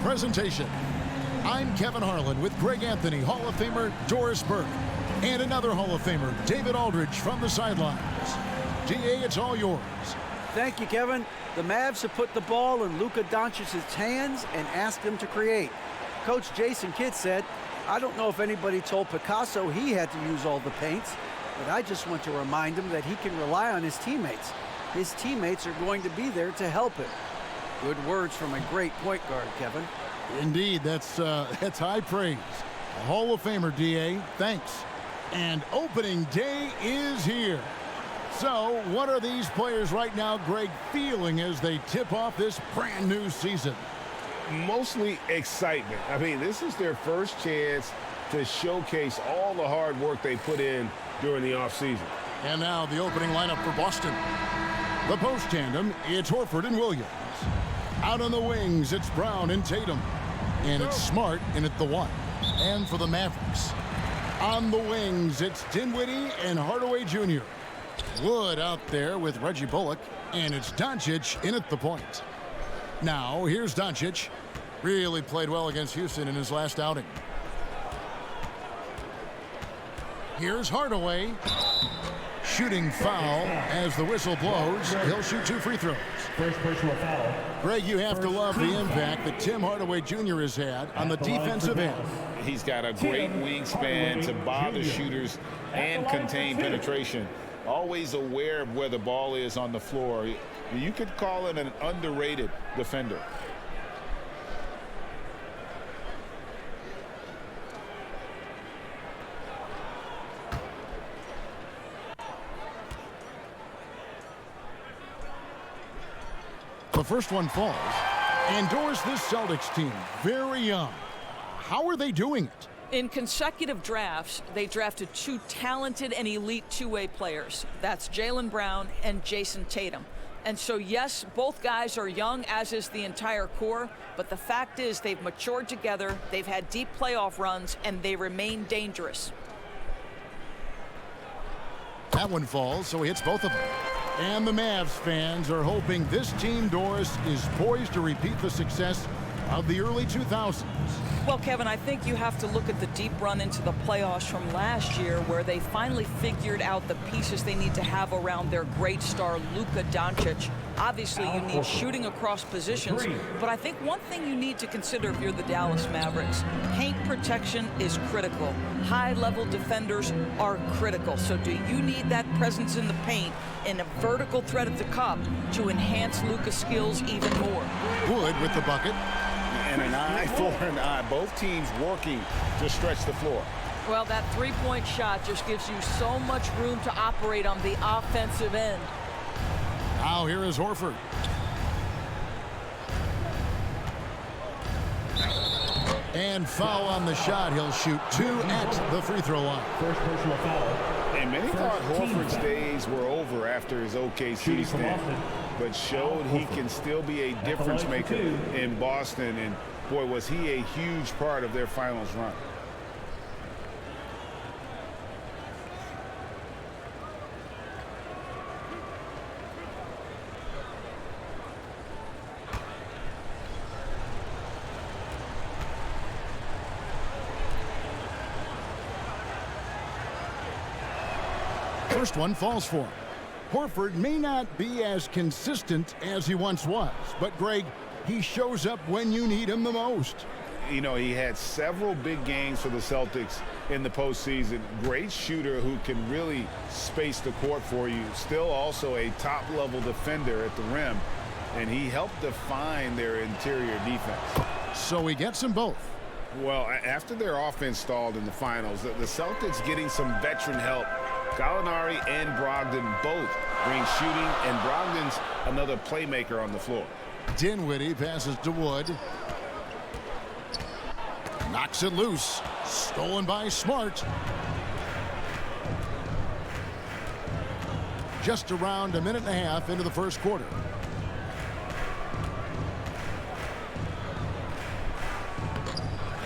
presentation. I'm Kevin Harlan with Greg Anthony, Hall of Famer Doris Burke, and another Hall of Famer, David Aldridge, from the sidelines. DA, it's all yours. Thank you, Kevin. The Mavs have put the ball in Luka Doncic's hands and asked him to create. Coach Jayson Kidd said, I don't know if anybody told Picasso he had to use all the paints, but I just want to remind him that he can rely on his teammates. His teammates are going to be there to help him. Good words from a great point guard, Kevin. Indeed, that's high praise. A Hall of Famer, DA. Thanks. And opening day is here. So, what are these players right now, Greg, feeling as they tip off this brand new season? Mostly excitement. I mean, this is their first chance to showcase all the hard work they put in during the offseason. And now the opening lineup for Boston. The post tandem, it's Horford and Williams. Out on the wings, it's Brown and Tatum. And it's Smart in at the 1. And for the Mavericks, on the wings, it's Dinwiddie and Hardaway Jr. Wood out there with Reggie Bullock. And it's Doncic in at the point. Now, here's Doncic. Really played well against Houston in his last outing. Here's Hardaway. Shooting foul as the whistle blows. He'll shoot 2 free throws. First personal foul. Greg, you have to love the impact that Tim Hardaway Jr. has had on the defensive end. He's got a great wingspan to bother shooters and contain penetration. Always aware of where the ball is on the floor. You could call it an underrated defender. The first one falls. And Doris, this Celtics team, very young. How are they doing it? In consecutive drafts, they drafted 2 talented and elite two-way players. That's Jaylen Brown and Jayson Tatum. And so, yes, both guys are young, as is the entire core, but the fact is they've matured together, they've had deep playoff runs, and they remain dangerous. That one falls, so he hits both of them. And the Mavs fans are hoping this team, Doris, is poised to repeat the success of the early 2000s. Well, Kevin, I think you have to look at the deep run into the playoffs from last year, where they finally figured out the pieces they need to have around their great star, Luka Doncic. Obviously, you need shooting across positions, but I think one thing you need to consider if you're the Dallas Mavericks, paint protection is critical. High-level defenders are critical. So do you need that presence in the paint and a vertical threat at the cup to enhance Luka's skills even more? Wood with the bucket. And an eye for an eye. Both teams working to stretch the floor. Well, that three-point shot just gives you so much room to operate on the offensive end. Now here is Horford. And foul on the shot. He'll shoot 2 at the free throw line. First personal foul. And many thought Horford's days were over after his OKC stint, but showed he can still be a difference maker in Boston. And boy, was he a huge part of their finals run. First one falls for him. Horford may not be as consistent as he once was, but Greg, he shows up when you need him the most. You know, he had several big games for the Celtics in the postseason. Great shooter who can really space the court for you. Still also a top-level defender at the rim, and he helped define their interior defense. So he gets them both. Well, after their offense stalled in the finals, the Celtics getting some veteran help. Gallinari and Brogdon both bring shooting, and Brogdon's another playmaker on the floor. Dinwiddie passes to Wood. Knocks it loose. Stolen by Smart. Just around a minute and a half into the first quarter.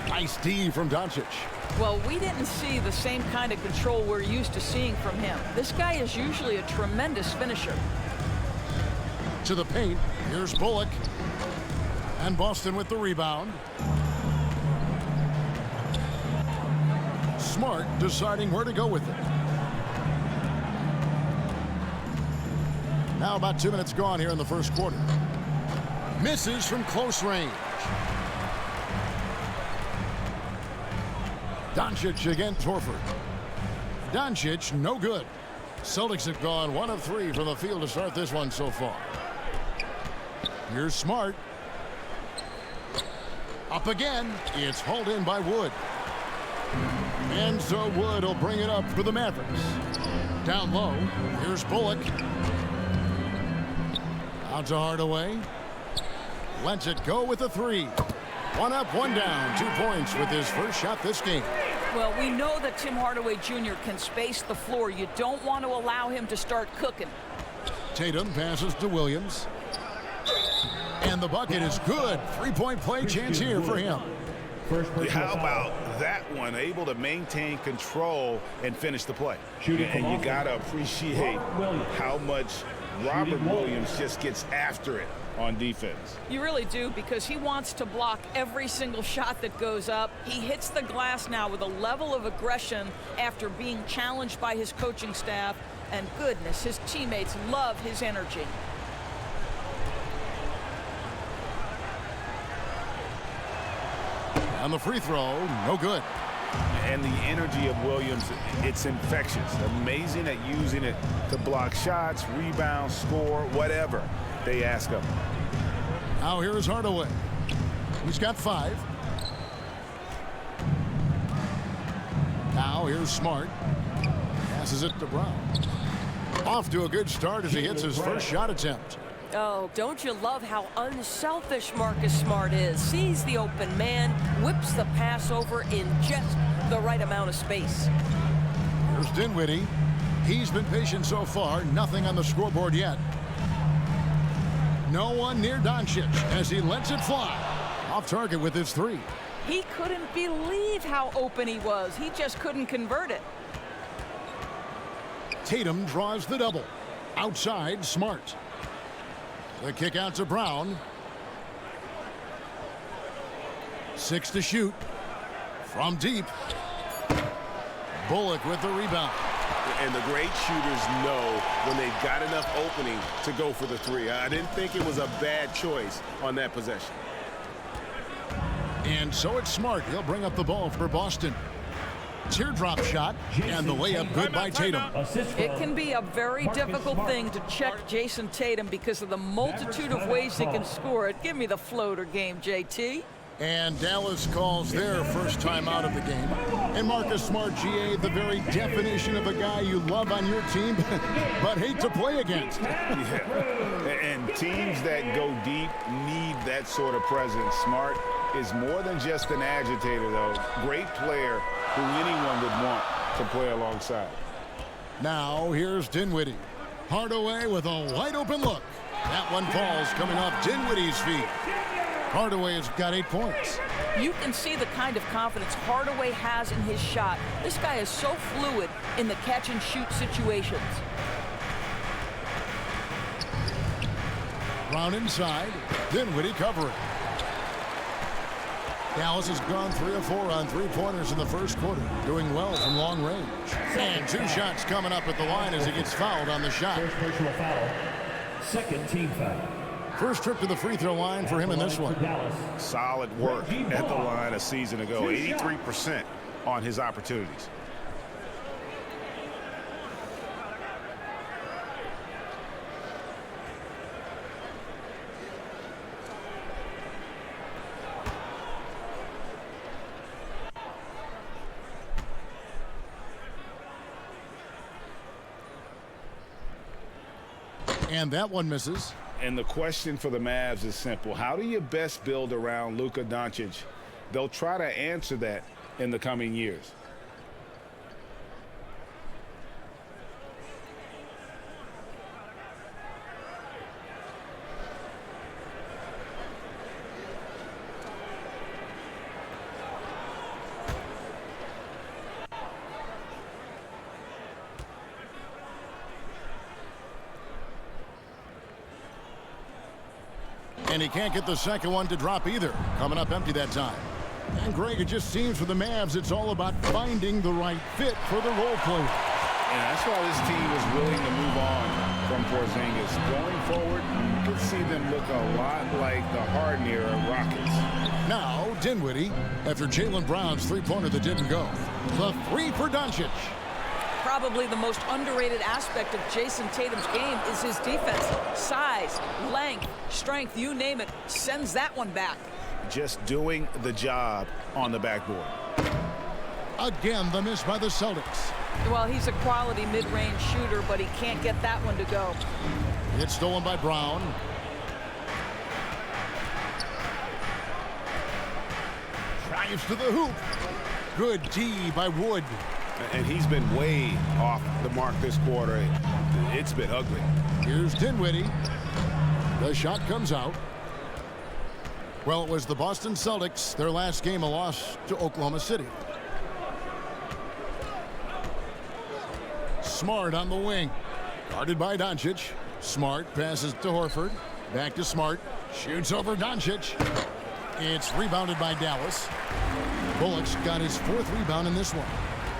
Nice D from Doncic. Well, we didn't see the same kind of control we're used to seeing from him. This guy is usually a tremendous finisher. To the paint. Here's Bullock. And Boston with the rebound. Smart deciding where to go with it. Now about 2 minutes gone here in the first quarter. Misses from close range. Doncic against Horford. Doncic, no good. Celtics have gone 1 of 3 from the field to start this one so far. Here's Smart. Up again. It's hauled in by Wood. And so Wood will bring it up for the Mavericks. Down low. Here's Bullock. Out to Hardaway. Lets it go with a 3. 1 up, 1 down. 2 points with his first shot this game. Well, we know that Tim Hardaway Jr. can space the floor. You don't want to allow him to start cooking. Tatum passes to Williams. And the bucket is good. 3-point play chance here for him. How about that one? Able to maintain control and finish the play. And you got to appreciate how much Robert Williams just gets after it on defense. You really do, because he wants to block every single shot that goes up. He hits the glass now with a level of aggression after being challenged by his coaching staff. And goodness, his teammates love his energy. And the free throw, no good. And the energy of Williams, it's infectious. Amazing at using it to block shots, rebound, score, whatever they ask of him. Now here is Hardaway. He's got 5. Now here's Smart. Passes it to Brown. Off to a good start as he hits his first shot attempt. Oh, don't you love how unselfish Marcus Smart is? Sees the open man, whips the pass over in just the right amount of space. Here's Dinwiddie. He's been patient so far. Nothing on the scoreboard yet. No one near Doncic as he lets it fly. Off target with his 3. He couldn't believe how open he was. He just couldn't convert it. Tatum draws the double. Outside, Smart. The kick out to Brown. 6 to shoot. From deep. Bullock with the rebound. And the great shooters know when they've got enough opening to go for the 3. I didn't think it was a bad choice on that possession. And so it's Smart. He'll bring up the ball for Boston. Teardrop shot, and the layup good by Tatum. It can be a very difficult thing to check Jayson Tatum because of the multitude of ways he can score it. Give me the floater game, JT. And Dallas calls their first time out of the game. And Marcus Smart, GA, the very definition of a guy you love on your team, but hate to play against. Yeah. And teams that go deep need that sort of presence. Smart is more than just an agitator, though. Great player who anyone would want to play alongside. Now here's Dinwiddie. Hardaway with a wide open look. That one falls coming off Dinwiddie's feet. Hardaway's got 8 points. You can see the kind of confidence Hardaway has in his shot. This guy is so fluid in the catch and shoot situations. Brown inside. Dinwiddie covering. Dallas has gone 3 of 4 on 3-pointers in the first quarter, doing well from long range. And 2 shots coming up at the line as he gets fouled on the shot. First personal foul. Second team foul. First trip to the free throw line for him in this one. Solid work at the line a season ago. 83% on his opportunities. And that one misses. And the question for the Mavs is simple. How do you best build around Luka Doncic? They'll try to answer that in the coming years. And he can't get the second one to drop either. Coming up empty that time. And Greg, it just seems for the Mavs, it's all about finding the right fit for the role player. And that's why this team is willing to move on from Porzingis. Going forward, you can see them look a lot like the Harden-era Rockets. Now, Dinwiddie, after Jaylen Brown's three-pointer that didn't go. The three for Doncic. Probably the most underrated aspect of Jayson Tatum's game is his defense. Size, length, strength, you name it, sends that one back. Just doing the job on the backboard. Again, the miss by the Celtics. Well, he's a quality mid-range shooter, but he can't get that one to go. It's stolen by Brown. Drives to the hoop. Good D by Wood. And he's been way off the mark this quarter. It's been ugly. Here's Dinwiddie. The shot comes out. Well, it was the Boston Celtics, their last game, a loss to Oklahoma City. Smart on the wing. Guarded by Doncic. Smart passes to Horford. Back to Smart. Shoots over Doncic. It's rebounded by Dallas. Bullock's got his fourth rebound in this one.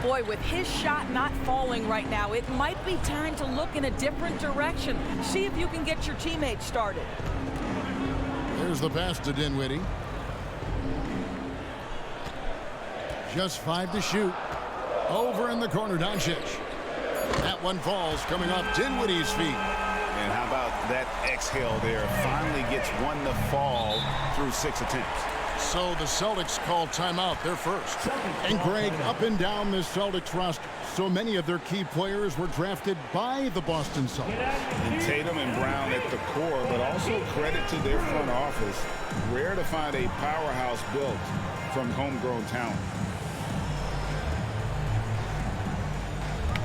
Boy, with his shot not falling right now, it might be time to look in a different direction. See if you can get your teammates started. There's the pass to Dinwiddie. Just 5 to shoot. Over in the corner, Doncic. That one falls, coming off Dinwiddie's feet. And how about that exhale there? Finally gets one to fall through 6 attempts. So the Celtics call timeout, their first. And Greg, up and down this Celtics roster, so many of their key players were drafted by the Boston Celtics. And Tatum and Brown at the core, but also credit to their front office. Rare to find a powerhouse built from homegrown talent.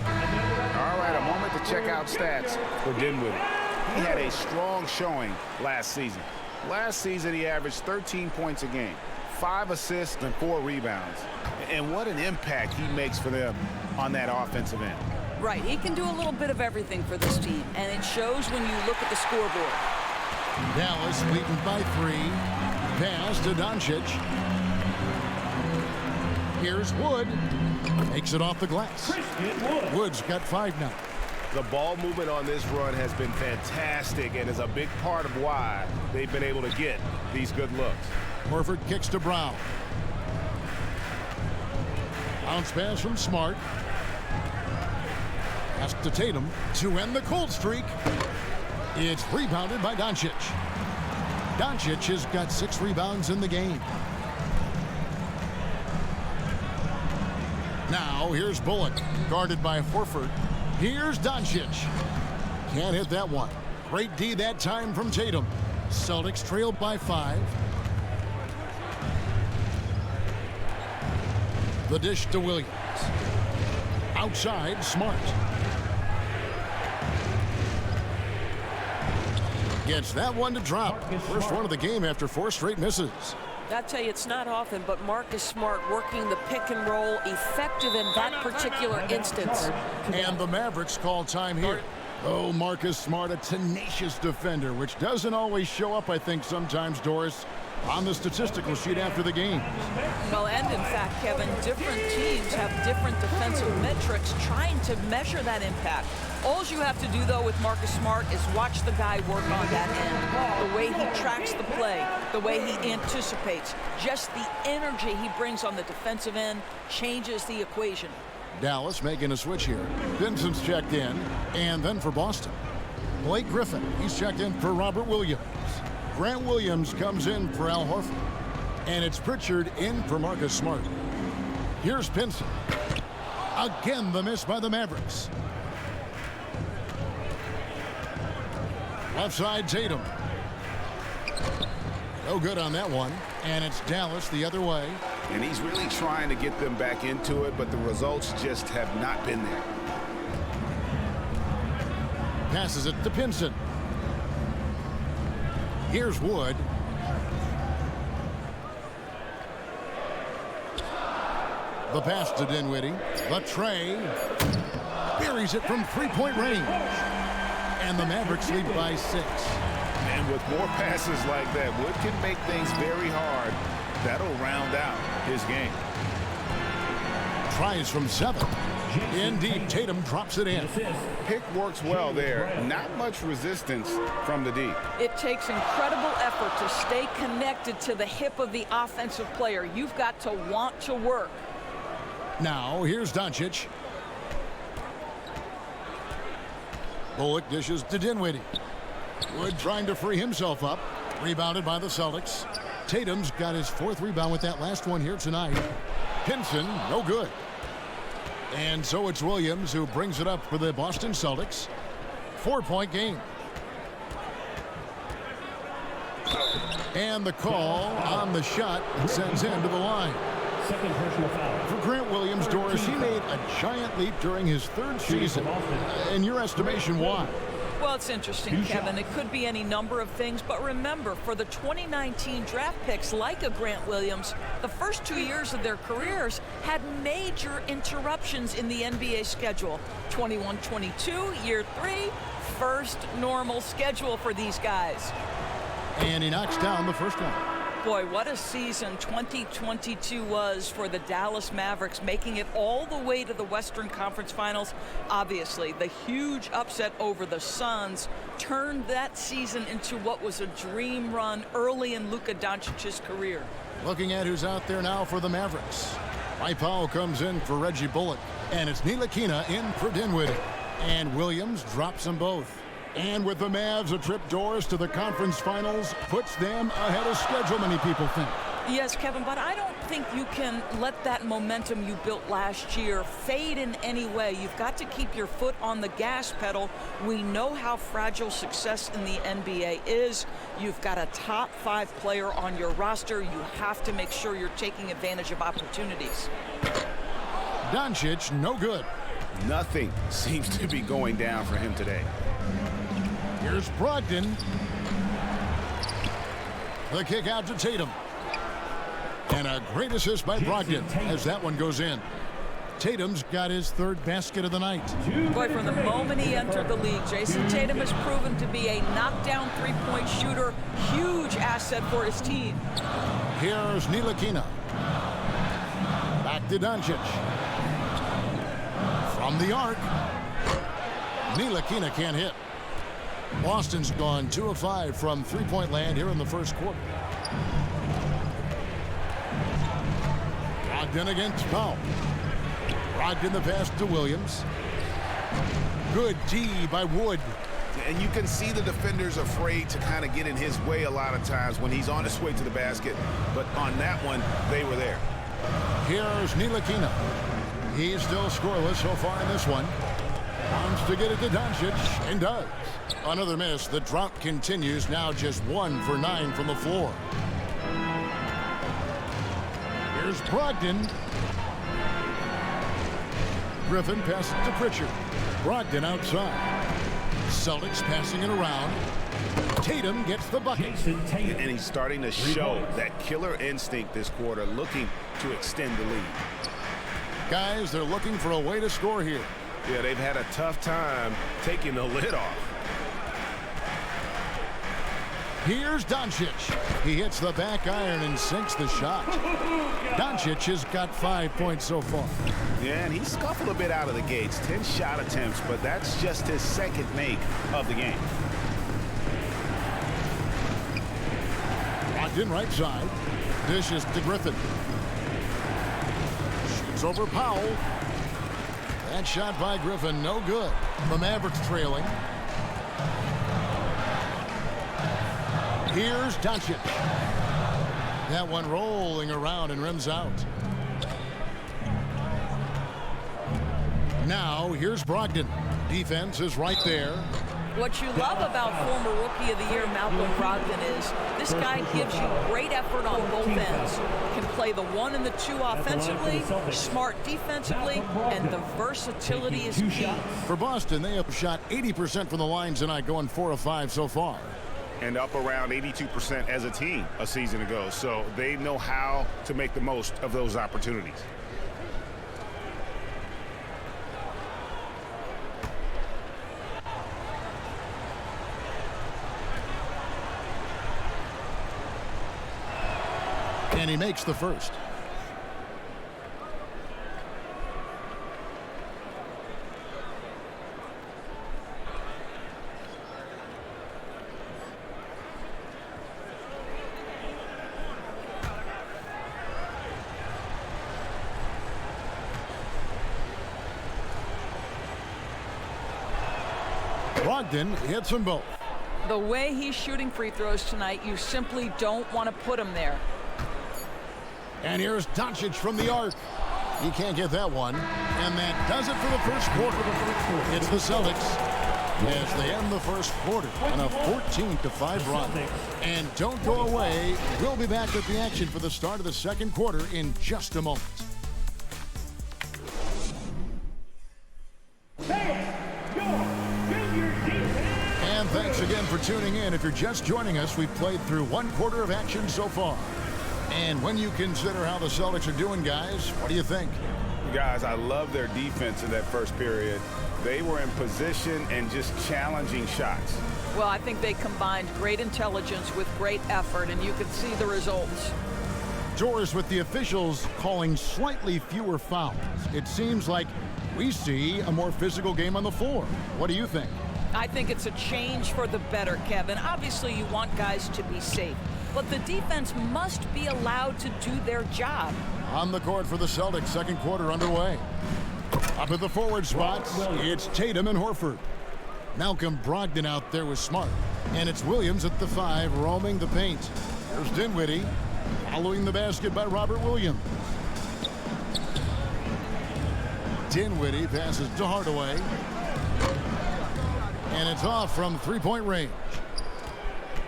All right, a moment to check out stats for Dinwiddie. He had a strong showing last season. Last season, he averaged 13 points a game, 5 assists and 4 rebounds. And what an impact he makes for them on that offensive end. Right, he can do a little bit of everything for this team, and it shows when you look at the scoreboard. Dallas leading by 3. Pass to Doncic. Here's Wood. Takes it off the glass. Wood's got 5 now. The ball movement on this run has been fantastic and is a big part of why they've been able to get these good looks. Horford kicks to Brown. Bounce pass from Smart. Pass to Tatum to end the cold streak. It's rebounded by Doncic. Doncic has got 6 rebounds in the game. Now here's Bullock, guarded by Horford. Here's Doncic. Can't hit that one. Great D that time from Tatum. Celtics trailed by 5. The dish to Williams. Outside, Smart. Gets that one to drop. First one of the game after 4 straight misses. I tell you, it's not often, but Marcus Smart working the pick and roll, effective in that particular instance. And the Mavericks call time here. Oh, Marcus Smart, a tenacious defender, which doesn't always show up, I think, sometimes, Doris, on the statistical sheet after the game. Well, and in fact, Kevin, different teams have different defensive metrics trying to measure that impact. All you have to do, though, with Marcus Smart is watch the guy work on that end. The way he tracks the play, the way he anticipates, just the energy he brings on the defensive end changes the equation. Dallas making a switch here. Vincent's checked in, and then for Boston, Blake Griffin. He's checked in for Robert Williams. Grant Williams comes in for Al Horford. And it's Pritchard in for Marcus Smart. Here's Pinson. Again, the miss by the Mavericks. Left side, Tatum. No good on that one. And it's Dallas the other way. And he's really trying to get them back into it, but the results just have not been there. Passes it to Pinson. Here's Wood. The pass to Dinwiddie. The tray. Buries it from 3-point range. And the Mavericks lead by 6. And with more passes like that, Wood can make things very hard. That'll round out his game. Tries from 7. In deep, Tatum drops it in. Pick works well there. Not much resistance from the deep. It takes incredible effort to stay connected to the hip of the offensive player. You've got to want to work. Now, here's Doncic. Bullock dishes to Dinwiddie. Wood trying to free himself up. Rebounded by the Celtics. Tatum's got his 4th rebound with that last one here tonight. Pinson, no good. And so it's Williams who brings it up for the Boston Celtics. 4-point game. And the call on the shot sends him to the line. Second personal foul. For Grant Williams, Doris, he made a giant leap during his 3rd season. In your estimation, why? Well, it's interesting, Kevin. It could be any number of things, but remember, for the 2019 draft picks like a Grant Williams, the first 2 years of their careers had major interruptions in the NBA schedule. 21-22, year 3, first normal schedule for these guys. And he knocks down the first one. Boy, what a season 2022 was for the Dallas Mavericks, making it all the way to the Western Conference Finals. Obviously, the huge upset over the Suns turned that season into what was a dream run early in Luka Doncic's career. Looking at who's out there now for the Mavericks. Mike Powell comes in for Reggie Bullock, and it's Ntilikina in for Dinwiddie. And Williams drops them both. And with the Mavs, a trip Doris to the conference finals puts them ahead of schedule, many people think. Yes, Kevin, but I don't think you can let that momentum you built last year fade in any way. You've got to keep your foot on the gas pedal. We know how fragile success in the NBA is. You've got a top 5 player on your roster. You have to make sure you're taking advantage of opportunities. Doncic, no good. Nothing seems to be going down for him today. Here's Brogdon. The kick out to Tatum. And a great assist by Brogdon as that one goes in. Tatum's got his 3rd basket of the night. Boy, from the moment he entered the league, Jayson Tatum has proven to be a knockdown 3-point shooter. Huge asset for his team. Here's Ntilikina. Back to Doncic. From the arc. Ntilikina can't hit. Boston's gone 2 of 5 from 3-point land here in the first quarter. Brogdon against Powell. Brogdon the pass to Williams. Good D by Wood. And you can see the defenders afraid to kind of get in his way a lot of times when he's on his way to the basket. But on that one, they were there. Here's Ntilikina. He's still scoreless so far in this one. Wants to get it to Doncic, and does. Another miss. The drought continues, now just 1 for 9 from the floor. Here's Brogdon. Griffin passes to Pritchard. Brogdon outside. Celtics passing it around. Tatum gets the bucket. And he's starting to show that killer instinct this quarter, looking to extend the lead. Guys, they're looking for a way to score here. Yeah, they've had a tough time taking the lid off. Here's Doncic. He hits the back iron and sinks the shot. Doncic has got 5 points so far. Yeah, and he scuffled a bit out of the gates. 10 shot attempts, but that's just his 2nd make of the game. Brogdon right side. Dishes to Griffin. Shoots over Powell. That shot by Griffin, no good. The Mavericks trailing. Here's Doncic. That one rolling around and rims out. Now, here's Brogdon. Defense is right there. What you love about former Rookie of the Year Malcolm Brogdon is this guy gives you great effort on both ends. Can play the 1 and the 2 offensively, smart defensively, and the versatility is key. For Boston, they have shot 80% from the line tonight, going 4 of 5 so far. And up around 82% as a team a season ago. So they know how to make the most of those opportunities. And he makes the first. Brogdon hits them both. The way he's shooting free throws tonight, you simply don't want to put him there. And here's Doncic from the arc. He can't get that one. And that does it for the first quarter. It's the Celtics as they end the first quarter on a 14-5 run. And don't go away. We'll be back with the action for the start of the second quarter in just a moment. And thanks again for tuning in. If you're just joining us, we've played through one quarter of action so far. And when you consider how the Celtics are doing, guys, what do you think? Guys, I love their defense in that first period. They were in position and just challenging shots. Well, I think they combined great intelligence with great effort, and you could see the results. Doors with the officials calling slightly fewer fouls. It seems like we see a more physical game on the floor. What do you think? I think it's a change for the better, Kevin. Obviously, you want guys to be safe, but the defense must be allowed to do their job. On the court for the Celtics, second quarter underway. Up at the forward spots, it's Tatum and Horford. Malcolm Brogdon out there with Smart. And it's Williams at the 5, roaming the paint. There's Dinwiddie, following the basket by Robert Williams. Dinwiddie passes to Hardaway. And it's off from three-point range.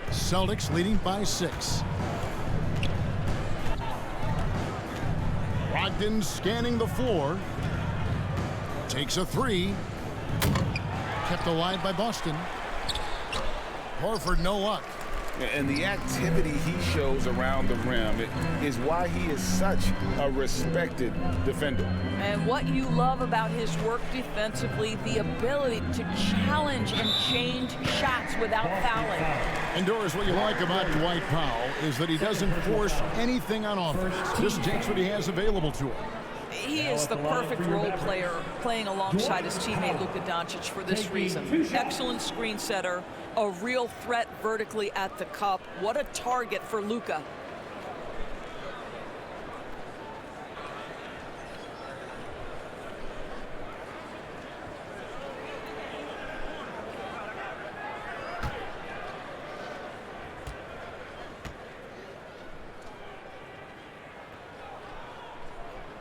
Celtics leading by 6. Brogdon scanning the floor. Takes a 3. Kept alive by Boston. Horford, no luck. And the activity he shows around the rim is why he is such a respected defender. And what you love about his work defensively, the ability to challenge and change shots without fouling. And Doris, what you like about Dwight Powell is that he doesn't force anything on offense. Just takes what he has available to him. He is the perfect role player, playing alongside his teammate Luka Doncic for this reason. Excellent screen setter, a real threat vertically at the cup. What a target for Luka.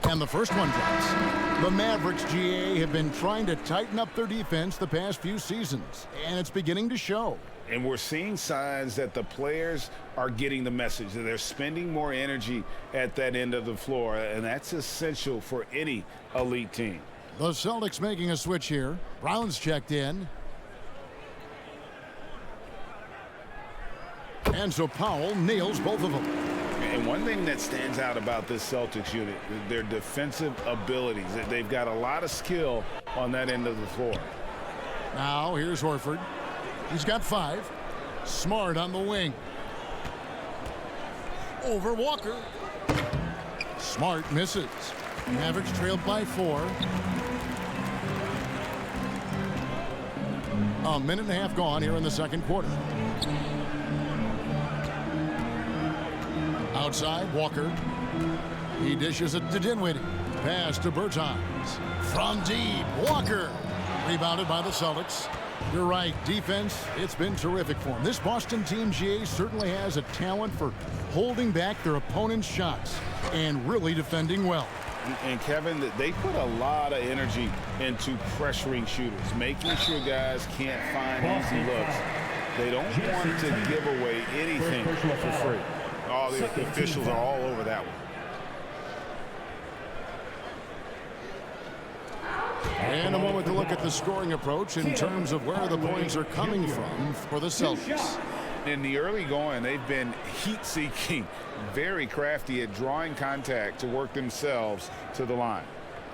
And the first one drops. The Mavericks, GA, have been trying to tighten up their defense the past few seasons, and it's beginning to show. And we're seeing signs that the players are getting the message, that they're spending more energy at that end of the floor, and that's essential for any elite team. The Celtics making a switch here. Brown's checked in. And so Powell nails both of them. And one thing that stands out about this Celtics unit, their defensive abilities. They've got a lot of skill on that end of the floor. Now here's Horford. He's got 5. Smart on the wing. Over Walker. Smart misses. Mavericks trailed by 4. A minute and a half gone here in the second quarter. Outside, Walker. He dishes it to Dinwiddie. Pass to Bertans. From deep, Walker. Rebounded by the Celtics. You're right, defense, it's been terrific for him. This Boston team, GA, certainly has a talent for holding back their opponent's shots and really defending well. And Kevin, they put a lot of energy into pressuring shooters, making sure guys can't find easy looks. They don't want to give away anything for free. All the officials are all over that one. And a moment to look at the scoring approach in terms of where the points are coming from for the Celtics. In the early going, they've been heat-seeking, very crafty at drawing contact to work themselves to the line.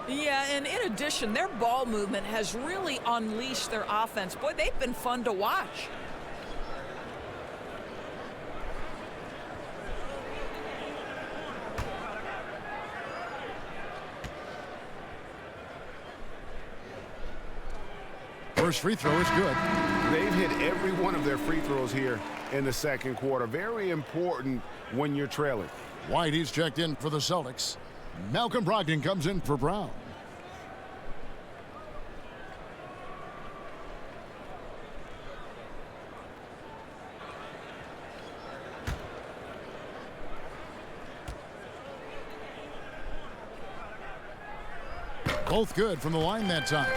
Yeah, and in addition, their ball movement has really unleashed their offense. Boy, they've been fun to watch. first free throw is good. They've hit every one of their free throws here in the second quarter. Very important when you're trailing. White, he's checked in for the Celtics. Malcolm Brogdon comes in for Brown. Both good from the line that time.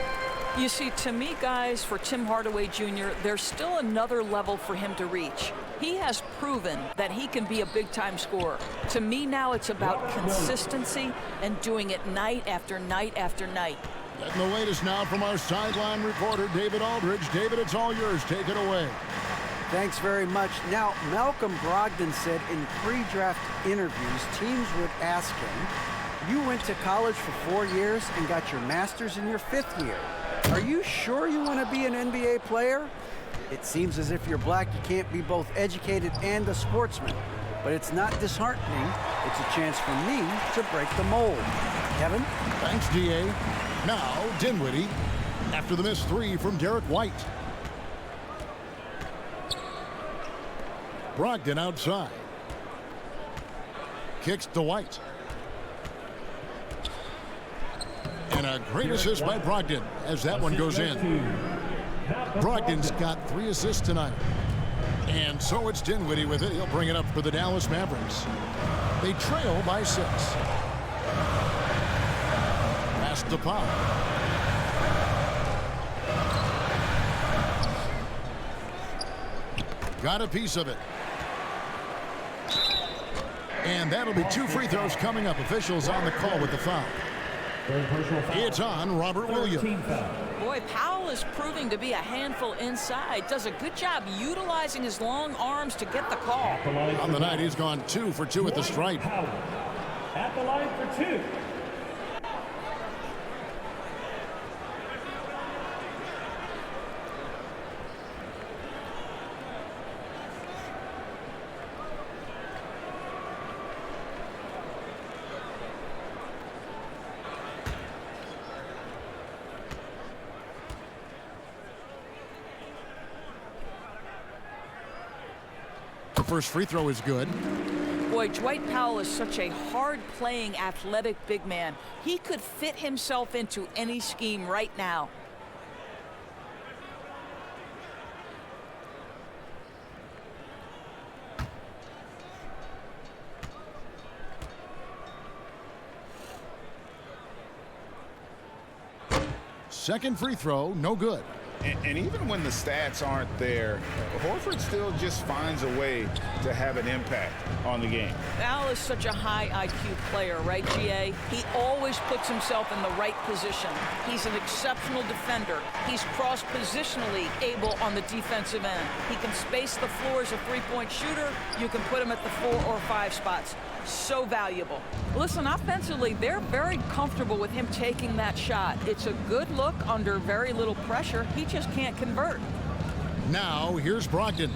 You see, to me, guys, for Tim Hardaway Jr., there's still another level for him to reach. He has proven that he can be a big-time scorer. To me now, it's about consistency and doing it night after night after night. Getting the latest now from our sideline reporter, David Aldridge. David, it's all yours. Take it away. Thanks very much. Now, Malcolm Brogdon said in pre-draft interviews, teams would ask him, you went to college for 4 years and got your master's in your 5th year. Are you sure you want to be an NBA player? It seems as if you're black, you can't be both educated and a sportsman. But it's not disheartening. It's a chance for me to break the mold. Kevin? Thanks, D.A. Now, Dinwiddie, after the missed three from Derek White. Brogdon outside. Kicks to White. And a great assist by Brogdon as that one goes in. Brogdon's got 3 assists tonight. And so it's Dinwiddie with it. He'll bring it up for the Dallas Mavericks. They trail by 6. Pass to Powell. Got a piece of it. And that'll be 2 free throws coming up. Officials on the call with the foul. It's on Robert Williams. Boy, Powell is proving to be a handful inside. Does a good job utilizing his long arms to get the call. On the night, he's gone 2 for 2 at the stripe. At the line for 2. First free throw is good. Boy, Dwight Powell is such a hard-playing, athletic big man. He could fit himself into any scheme right now. Second free throw, no good. And even when the stats aren't there, Horford still just finds a way to have an impact on the game. Al is such a high IQ player, right, GA? He always puts himself in the right position. He's an exceptional defender. He's cross-positionally able on the defensive end. He can space the floor as a three-point shooter. You can put him at the 4 or 5 spots. So valuable. Listen, offensively, they're very comfortable with him taking that shot. It's a good look under very little pressure. He just can't convert. Now, here's Brogdon.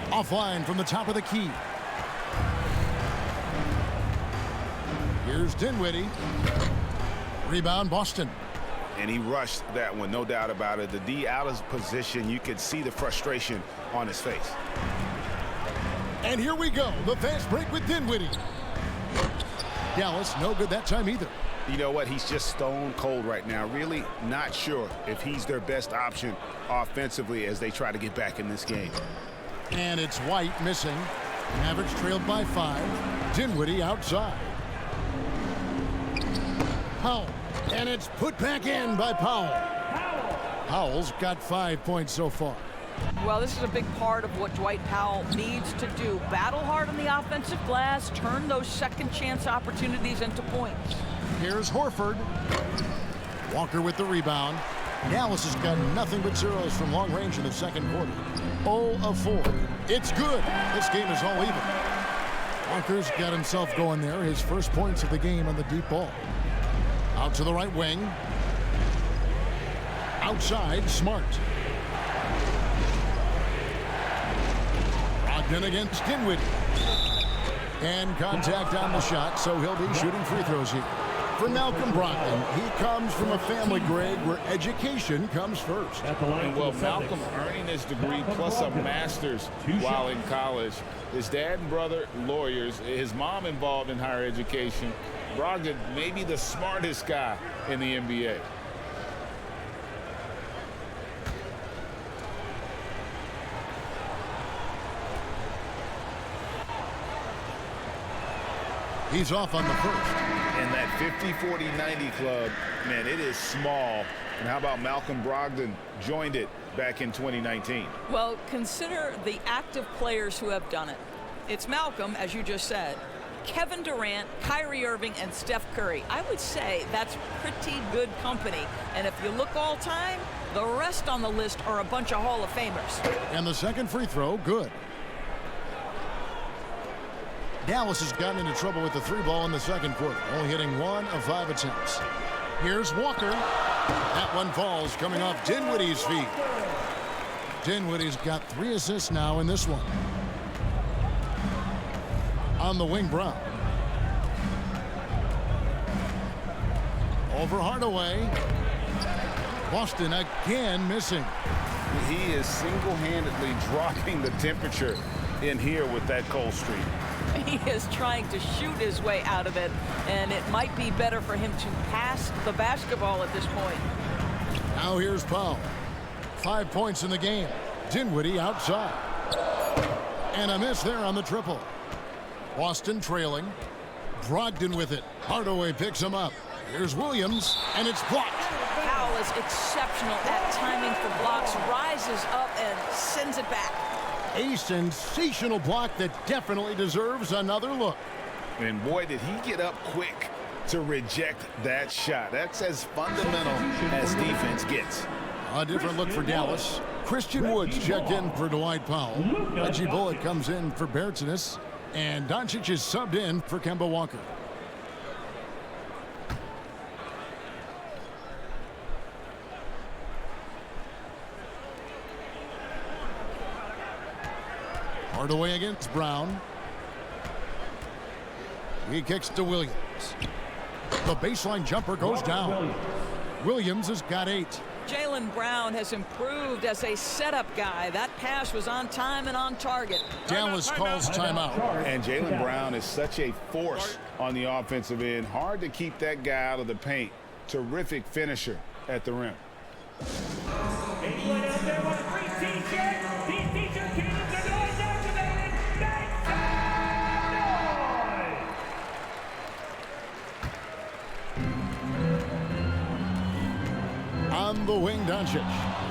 Offline from the top of the key. Here's Dinwiddie. Rebound, Boston. And he rushed that one, no doubt about it. The D out of position, you could see the frustration on his face. And here we go, the fast break with Dinwiddie. Dallas, no good that time either. You know what? He's just stone cold right now. Really not sure if he's their best option offensively as they try to get back in this game. And it's White missing. Mavericks trailed by 5. Dinwiddie outside. Powell. And it's put back in by Powell. Powell's got 5 points so far. Well, this is a big part of what Dwight Powell needs to do. Battle hard on the offensive glass, turn those second chance opportunities into points. Here's Horford. Walker with the rebound. Dallas has got nothing but zeros from long range in the second quarter. 0 of 4. It's good. This game is all even. Walker's got himself going there. His first points of the game on the deep ball. Out to the right wing. Outside, Smart. Brogdon against Dinwiddie. And contact on the shot, so he'll be shooting free throws here. For Malcolm Brogdon, he comes from a family, Greg, where education comes first. At the line And for well, the Malcolm Celtics. earning his degree plus a master's while in college. His dad and brother, lawyers. His mom involved in higher education. Brogdon may be the smartest guy in the NBA. He's off on the first. And that 50-40-90 club, man, it is small. And how about Malcolm Brogdon joined it back in 2019? Well, consider the active players who have done it. It's Malcolm, as you just said, Kevin Durant, Kyrie Irving, and Steph Curry. I would say that's pretty good company. And if you look all time, the rest on the list are a bunch of Hall of Famers. And the second free throw, good. Dallas has gotten into trouble with the three ball in the second quarter, only hitting 1 of 5 attempts. Here's Walker. That one falls, coming off Dinwiddie's feet. Dinwiddie's got 3 assists now in this one. On the wing, Brown. Over Hardaway. Boston again missing. He is single-handedly dropping the temperature in here with that cold streak. He is trying to shoot his way out of it, and it might be better for him to pass the basketball at this point. Now here's Powell. 5 points in the game. Dinwiddie outside. And a miss there on the triple. Boston trailing. Brogdon with it. Hardaway picks him up. Here's Williams, and it's blocked. Powell is exceptional at timing for blocks, rises up and sends it back. A sensational block that definitely deserves another look. And boy, did he get up quick to reject that shot. That's as fundamental as defense gets. A different look for Dallas. Christian Woods checked in for Dwight Powell. Reggie Bullock comes in for Bertsinus. And Doncic is subbed in for Kemba Walker. Hardaway against Brown. He kicks to Williams. The baseline jumper goes down. Williams has got 8. Jaylen Brown has improved as a setup guy. That pass was on time and on target. Dallas calls timeout. And Jaylen Brown is such a force on the offensive end. Hard to keep that guy out of the paint. Terrific finisher at the rim. Anyone out there want a free t-shirt? These t-shirt cannons are noise activated. Make some noise! On the wing, Doncic.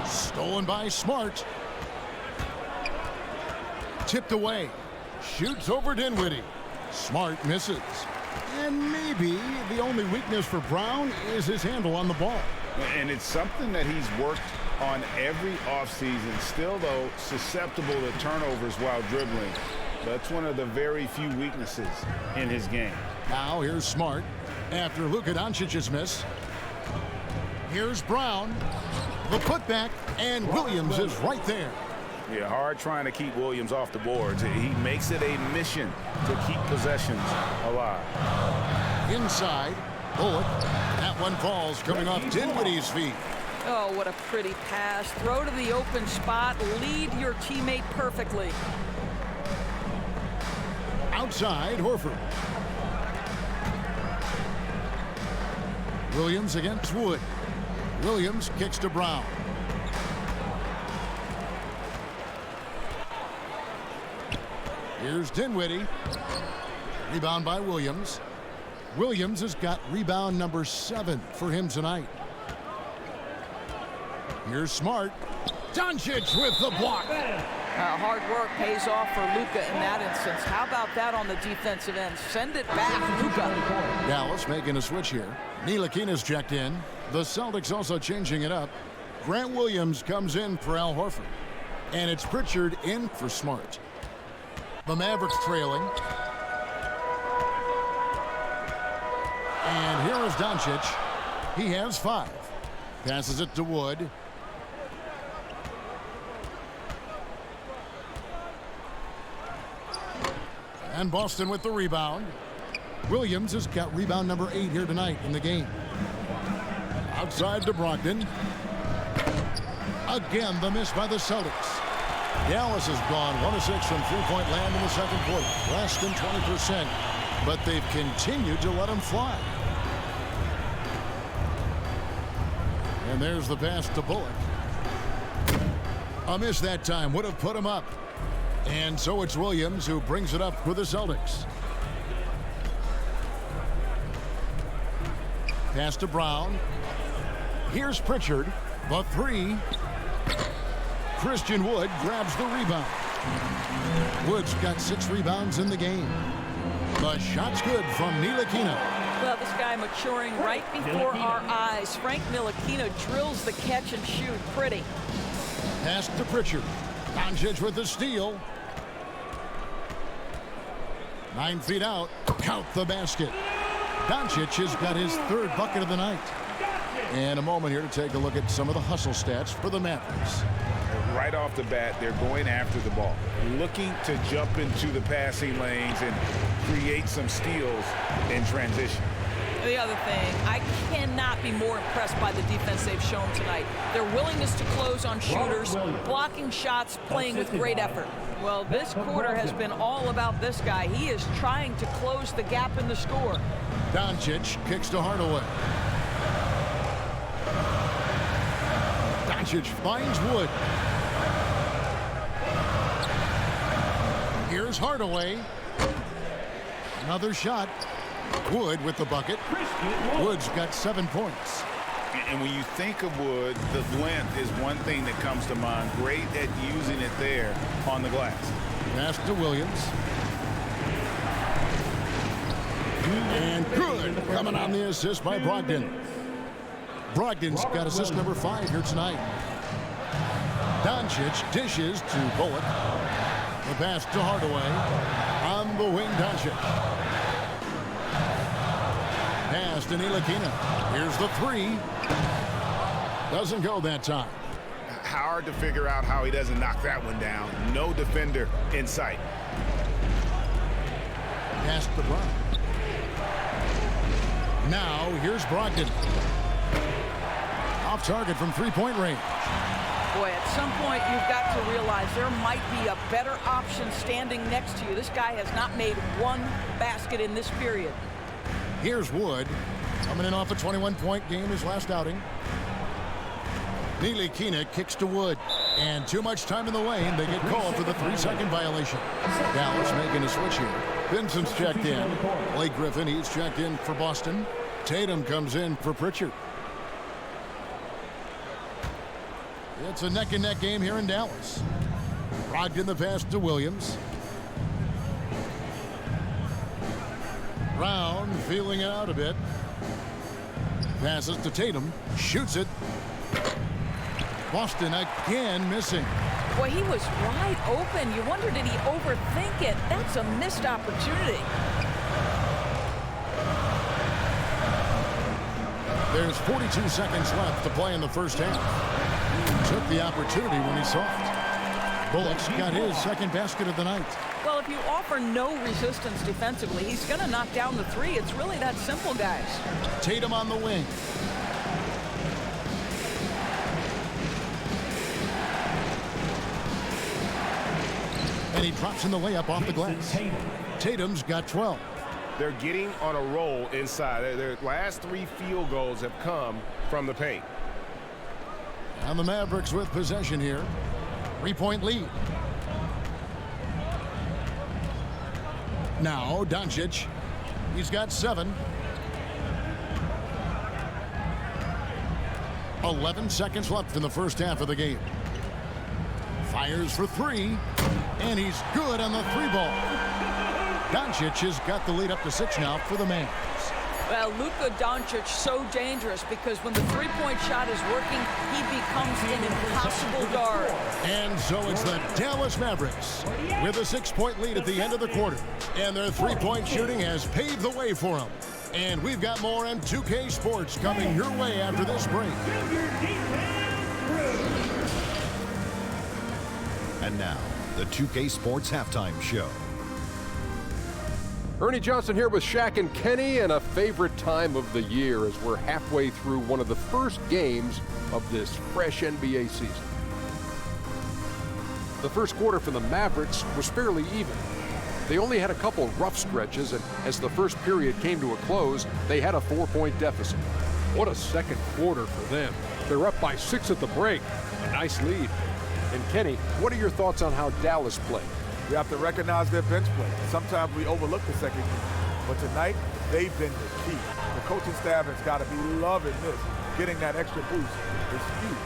Stolen by Smart. Tipped away. Shoots over Dinwiddie. Smart misses. And maybe the only weakness for Brown is his handle on the ball. And it's something that he's worked on every offseason. Still, though, susceptible to turnovers while dribbling. That's one of the very few weaknesses in his game. Now here's Smart after Luka Doncic's miss. Here's Brown. The putback, and Williams is right there. Yeah, hard trying to keep Williams off the boards. He makes it a mission to keep possessions alive. Inside, Bullock. That one falls, coming off Dinwiddie's feet. Oh, what a pretty pass. Throw to the open spot. Lead your teammate perfectly. Outside, Horford. Williams against Wood. Williams kicks to Brown. Here's Dinwiddie. Rebound by Williams. Williams has got rebound number 7 for him tonight. Here's Smart. Doncic with the block. Hard work pays off for Luka in that instance. How about that on the defensive end? Send it back, Luka. Dallas making a switch here. Ntilikina's checked in. The Celtics also changing it up. Grant Williams comes in for Al Horford. And it's Pritchard in for Smart. The Mavericks trailing. And here is Doncic. He has 5. Passes it to Wood. And Boston with the rebound. Williams has got rebound number 8 here tonight in the game. Outside to Brogdon. Again, the miss by the Celtics. Dallas has gone 1 of 6 from three-point land in the second quarter. Less than 20%, but they've continued to let them fly. And there's the pass to Bullock. A miss that time would have put him up. And so it's Williams who brings it up for the Celtics. Pass to Brown. Here's Pritchard. The 3. Christian Wood grabs the rebound. Wood's got 6 rebounds in the game. The shot's good from Ntilikina. Well, this guy maturing right before our eyes. Frank Ntilikina drills the catch and shoot pretty. Pass to Pritchard. Doncic with the steal. 9 feet out. Count the basket. Doncic has got his 3rd bucket of the night. And a moment here to take a look at some of the hustle stats for the Mavericks. Right off the bat, they're going after the ball, looking to jump into the passing lanes and create some steals in transition. The other thing, I cannot be more impressed by the defense they've shown tonight. Their willingness to close on shooters, blocking shots, playing with great effort. Well, this quarter has been all about this guy. He is trying to close the gap in the score. Doncic kicks to Hardaway. Doncic finds Wood. Here's Hardaway. Another shot. Wood with the bucket. Wood's got 7 points. And when you think of Wood, the length is one thing that comes to mind. Great at using it there on the glass. Pass to Williams. And good. Coming on the assist by Brogdon. Brogdon's got assist number 5 here tonight. Doncic dishes to Bullock. The pass to Hardaway. On the wing, Doncic. Pass to Ntilikina. Here's the 3. Doesn't go that time. Hard to figure out how he doesn't knock that one down. No defender in sight. Pass to Brown. Now here's Brogdon. Off target from three-point range. Boy, at some point you've got to realize there might be a better option standing next to you. This guy has not made one basket in this period. Here's Wood, coming in off a 21-point game his last outing. Ntilikina kicks to Wood, and too much time in the lane. They get called for the 3-second violation. Dallas making a switch here. Vincent's checked in. Blake Griffin, he's checked in for Boston. Tatum comes in for Pritchard. It's a neck-and-neck game here in Dallas. Brogdon the pass to Williams. Brown feeling it out a bit. Passes to Tatum. Shoots it. Boston again missing. Boy, he was wide open. You wonder, did he overthink it? That's a missed opportunity. There's 42 seconds left to play in the first half. Took the opportunity when he saw it. Bullock's got his 2nd basket of the night. Well, if you offer no resistance defensively, he's going to knock down the 3. It's really that simple, guys. Tatum on the wing. And he drops in the layup off the glass. Tatum's got 12. They're getting on a roll inside. Their last 3 field goals have come from the paint. And the Mavericks with possession here. 3-point lead. Now Doncic. He's got 7. 11 seconds left in the first half of the game. Fires for 3. And he's good on the 3-ball. Doncic has got the lead up to 6 now for the Mavs. Well, Luka Doncic so dangerous because when the 3-point shot is working, he becomes an impossible guard. And so it's the Dallas Mavericks with a 6-point lead at the end of the quarter. And their 3-point shooting has paved the way for them. And we've got more M2K Sports coming your way after this break. And now, the 2K Sports Halftime Show. Ernie Johnson here with Shaq and Kenny, and a favorite time of the year as we're halfway through one of the first games of this fresh NBA season. The first quarter for the Mavericks was fairly even. They only had a couple rough stretches, and as the first period came to a close, they had a 4-point deficit. What a second quarter for them. They're up by 6 at the break. A nice lead. And Kenny, what are your thoughts on how Dallas played? We have to recognize their bench play. Sometimes we overlook the second unit, but tonight they've been the key. The coaching staff has got to be loving this. Getting that extra boost is huge.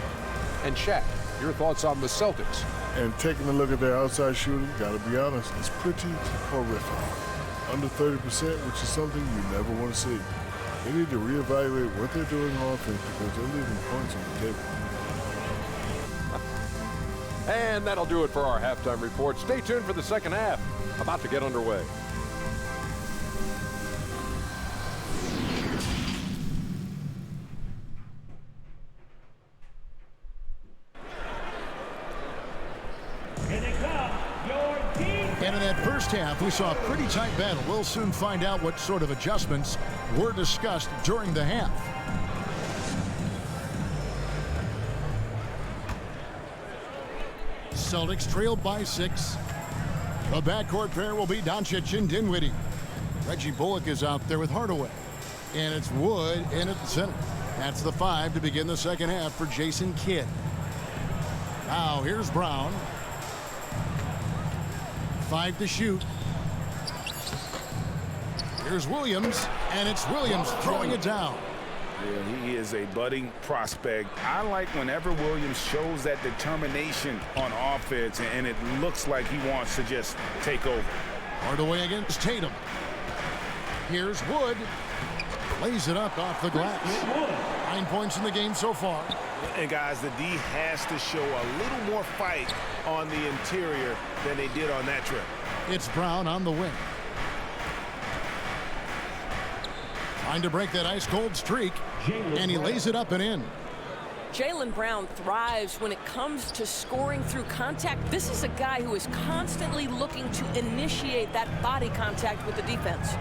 And Shaq, your thoughts on the Celtics? And taking a look at their outside shooting, gotta be honest, it's pretty horrific. Under 30%, which is something you never want to see. They need to reevaluate what they're doing on offense because they're leaving points on the table. And that'll do it for our halftime report. Stay tuned for the second half. About to get underway. And in that first half, we saw a pretty tight battle. We'll soon find out what sort of adjustments were discussed during the half. Celtics trailed by 6. The backcourt pair will be Doncic and Dinwiddie. Reggie Bullock is out there with Hardaway. And it's Wood in at the center. That's the 5 to begin the second half for Jayson Kidd. Now here's Brown. 5 to shoot. Here's Williams, and it's Williams throwing it down. Yeah, he is a budding prospect. I like whenever Williams shows that determination on offense, and it looks like he wants to just take over. Hardaway against Tatum. Here's Wood. Lays it up off the glass. 9 points in the game so far. And guys, the D has to show a little more fight on the interior than they did on that trip. It's Brown on the wing. Trying to break that ice-cold streak, and he lays it up and in. Jaylen Brown thrives when it comes to scoring through contact. This is a guy who is constantly looking to initiate that body contact with the defense.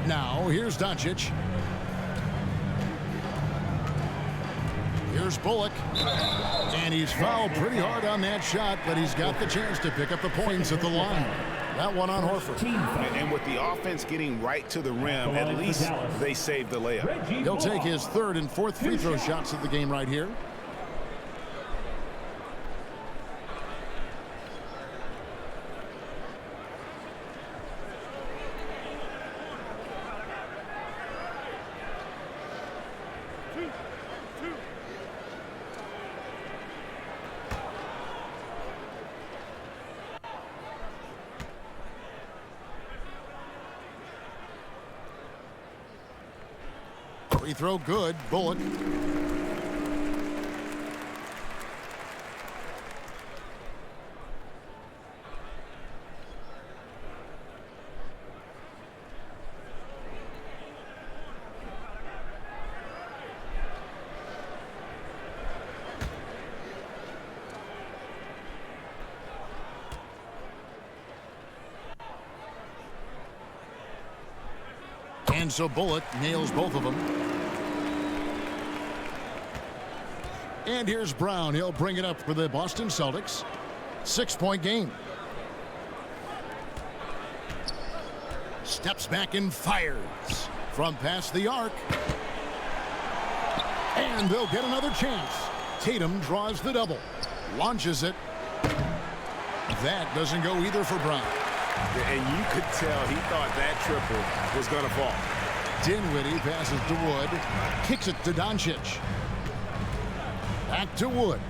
Now, here's Doncic. Here's Bullock. And he's fouled pretty hard on that shot, but he's got the chance to pick up the points at the line. That one on Horford. And with the offense getting right to the rim, at least they saved the layup. He'll take his 3rd and 4th free throw shots of the game right here. Free throw good. Bullock. And so Bullock nails both of them. And here's Brown. He'll bring it up for the Boston Celtics. 6-point game. Steps back and fires from past the arc. And they'll get another chance. Tatum draws the double. Launches it. That doesn't go either for Brown. And you could tell he thought that triple was going to fall. Dinwiddie passes to Wood. Kicks it to Doncic. Back to Wood.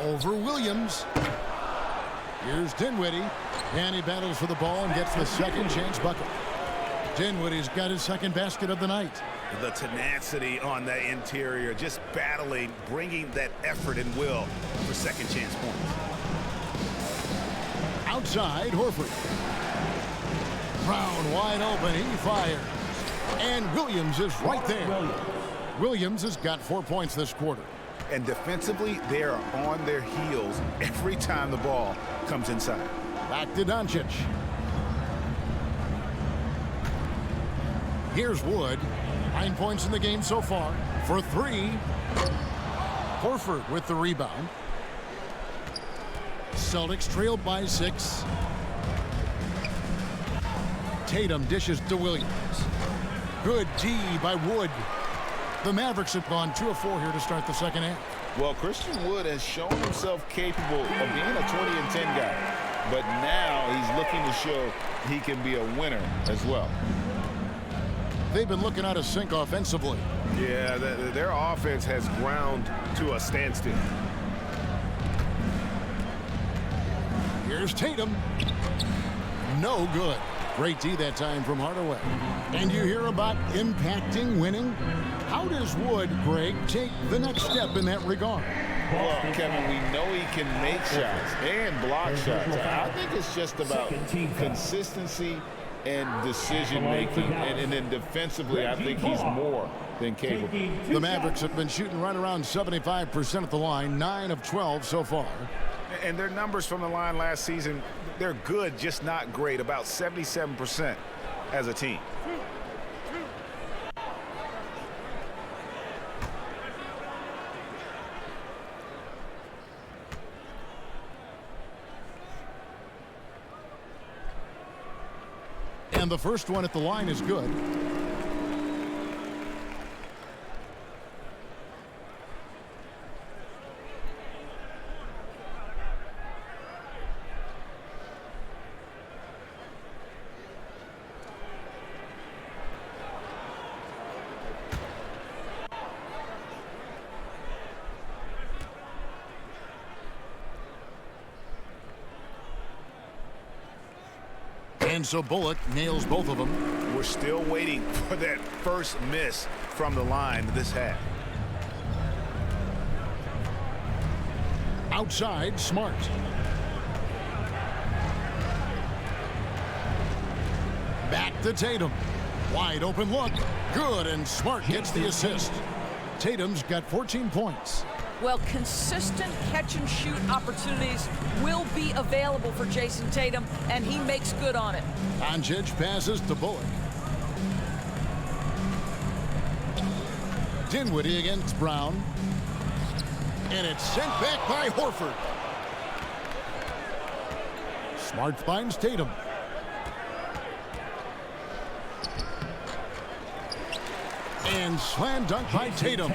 Over Williams. Here's Dinwiddie. And he battles for the ball and gets the second chance bucket. Dinwiddie's got his second basket of the night. The tenacity on the interior, just battling, bringing that effort and will for second chance points. Outside, Horford. Brown wide open. He fires. And Williams is right there. Williams has got 4 points this quarter. And defensively, they are on their heels every time the ball comes inside. Back to Doncic. Here's Wood. 9 points in the game so far. For 3. Horford with the rebound. Celtics trailed by 6. Tatum dishes to Williams. Good D by Wood. The Mavericks have gone 2 of 4 here to start the second half. Well, Christian Wood has shown himself capable of being a 20 and 10 guy. But now he's looking to show he can be a winner as well. They've been looking out of sync offensively. Yeah, their offense has ground to a standstill. Here's Tatum. No good. Great D that time from Hardaway. And you hear about impacting winning? How does Wood, Greg, take the next step in that regard? Well, Kevin, we know he can make shots and block shots. I think it's just about consistency and decision-making. And then defensively, I think he's more than capable. The Mavericks have been shooting right around 75% at the line, 9 of 12 so far. And their numbers from the line last season, they're good, just not great, about 77% as a team. And the first one at the line is good. And so Bullock nails both of them. We're still waiting for that first miss from the line this half. Outside, Smart. Back to Tatum. Wide open look. Good, and Smart gets the assist. Tatum's got 14 points. Well, consistent catch-and-shoot opportunities will be available for Jayson Tatum, and he makes good on it. Doncic passes to Bullock. Dinwiddie against Brown. And it's sent back by Horford. Smart finds Tatum. And slam dunk by Tatum.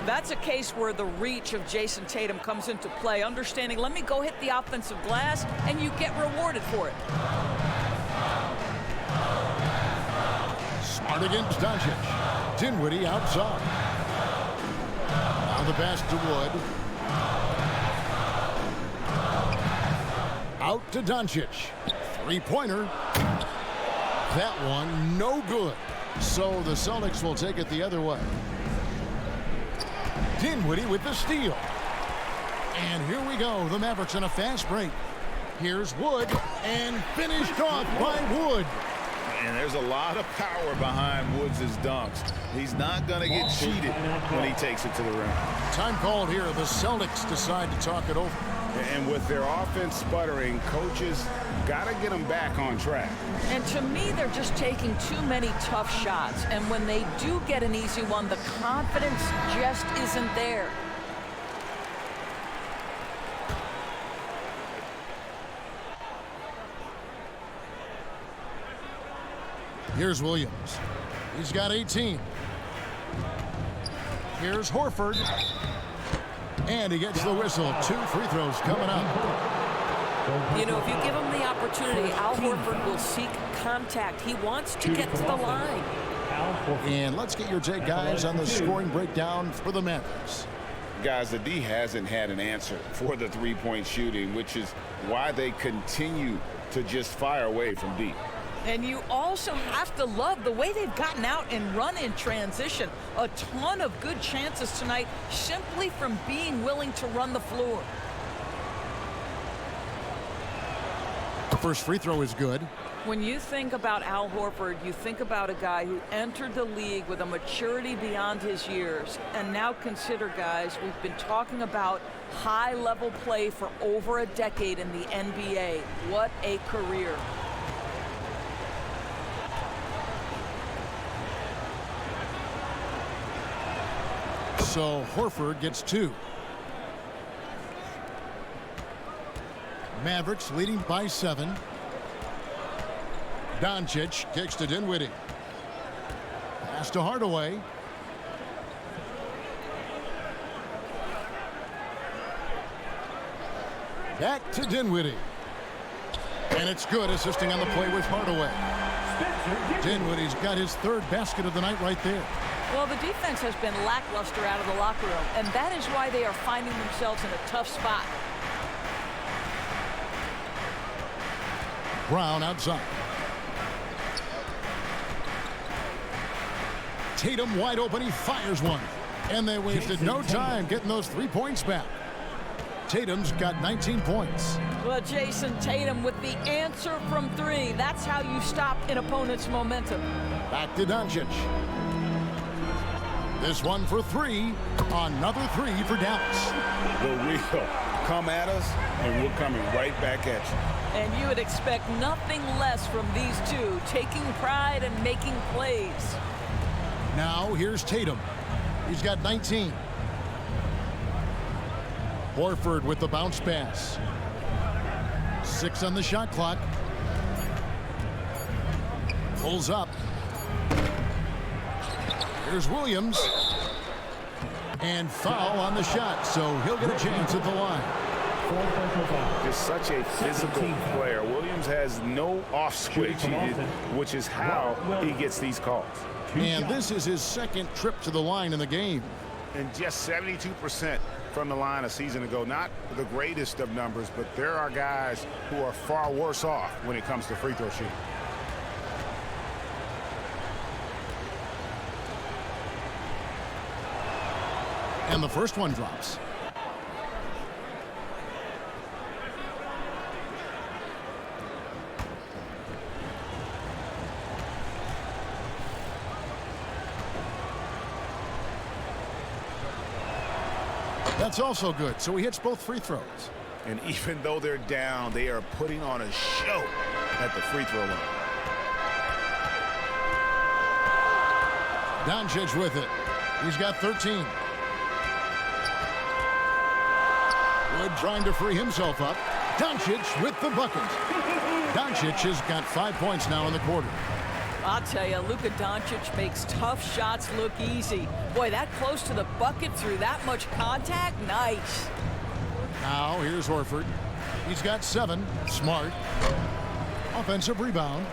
That's a case where the reach of Jayson Tatum comes into play. Understanding, let me go hit the offensive glass, and you get rewarded for it. Smart against Doncic. Dinwiddie outside. Now the pass to Wood. Out to Doncic. Three-pointer. That one no good. So the Celtics will take it the other way. Dinwiddie with the steal. And here we go. The Mavericks on a fast break. Here's Wood, and finished off by Wood. And there's a lot of power behind Woods' dunks. He's not going to get cheated when he takes it to the rim. Time called here. The Celtics decide to talk it over. And with their offense sputtering, coaches got to get them back on track. And to me, they're just taking too many tough shots. And when they do get an easy one, the confidence just isn't there. Here's Williams. He's got 18. Here's Horford. And he gets the whistle. 2 free throws coming up. You know, if you give him the opportunity, Al Horford will seek contact. He wants to get to the line. And let's get your take, guys, on the scoring breakdown for the Mavericks. Guys, the D hasn't had an answer for the three-point shooting, which is why they continue to just fire away from deep. And you also have to love the way they've gotten out and run in transition. A ton of good chances tonight simply from being willing to run the floor. First free throw is good. When you think about Al Horford, you think about a guy who entered the league with a maturity beyond his years. And now consider, guys, we've been talking about high-level play for over a decade in the NBA. What a career. So Horford gets 2. Mavericks leading by 7. Doncic kicks to Dinwiddie. Pass to Hardaway. Back to Dinwiddie. And it's good, assisting on the play with Hardaway. Dinwiddie's got his 3rd basket of the night right there. Well, the defense has been lackluster out of the locker room, and that is why they are finding themselves in a tough spot. Brown outside. Tatum wide open. He fires one. And they wasted no time getting those 3 points back. Tatum's got 19 points. Well, Jayson, Tatum with the answer from 3. That's how you stop an opponent's momentum. Back to Doncic. This one for 3. Another 3 for Dallas. The wheel come at us, and we're coming right back at you. And you would expect nothing less from these two, taking pride and making plays. Now here's Tatum. He's got 19. Horford with the bounce pass. 6 on the shot clock. Pulls up. Here's Williams. And foul on the shot, so he'll get a chance at the line. Just such a physical player. Williams has no off switch, which is how he gets these calls. And this is his 2nd trip to the line in the game. And just 72% from the line a season ago. Not the greatest of numbers, but there are guys who are far worse off when it comes to free throw shooting. And the first one drops. That's also good, so he hits both free throws. And even though they're down, they are putting on a show at the free throw line. Doncic with it. He's got 13. Wood trying to free himself up. Doncic with the bucket. Doncic has got 5 points now in the quarter. I'll tell you, Luka Doncic makes tough shots look easy. Boy, that close to the bucket through that much contact, nice. Now here's Horford. He's got 7. Smart. Offensive rebound.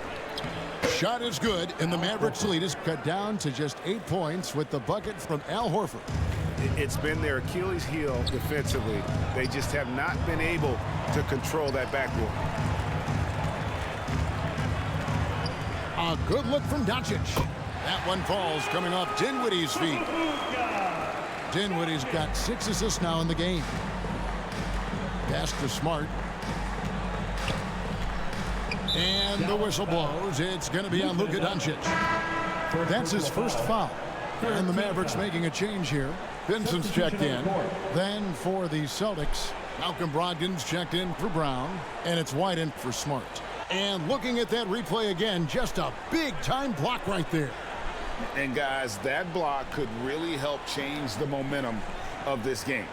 Shot is good, and the Mavericks lead is cut down to just 8 points with the bucket from Al Horford. It's been their Achilles heel defensively. They just have not been able to control that backboard. A good look from Doncic. That one falls coming off Dinwiddie's feet. Dinwiddie's got 6 assists now in the game. Pass to Smart. And the whistle blows. It's going to be on Luka Doncic. That's his first foul. And the Mavericks making a change here. Vincent's checked in. Then for the Celtics, Malcolm Brogdon's checked in for Brown. And it's White in for Smart. And looking at that replay again, just a big-time block right there. And, guys, that block could really help change the momentum of this game.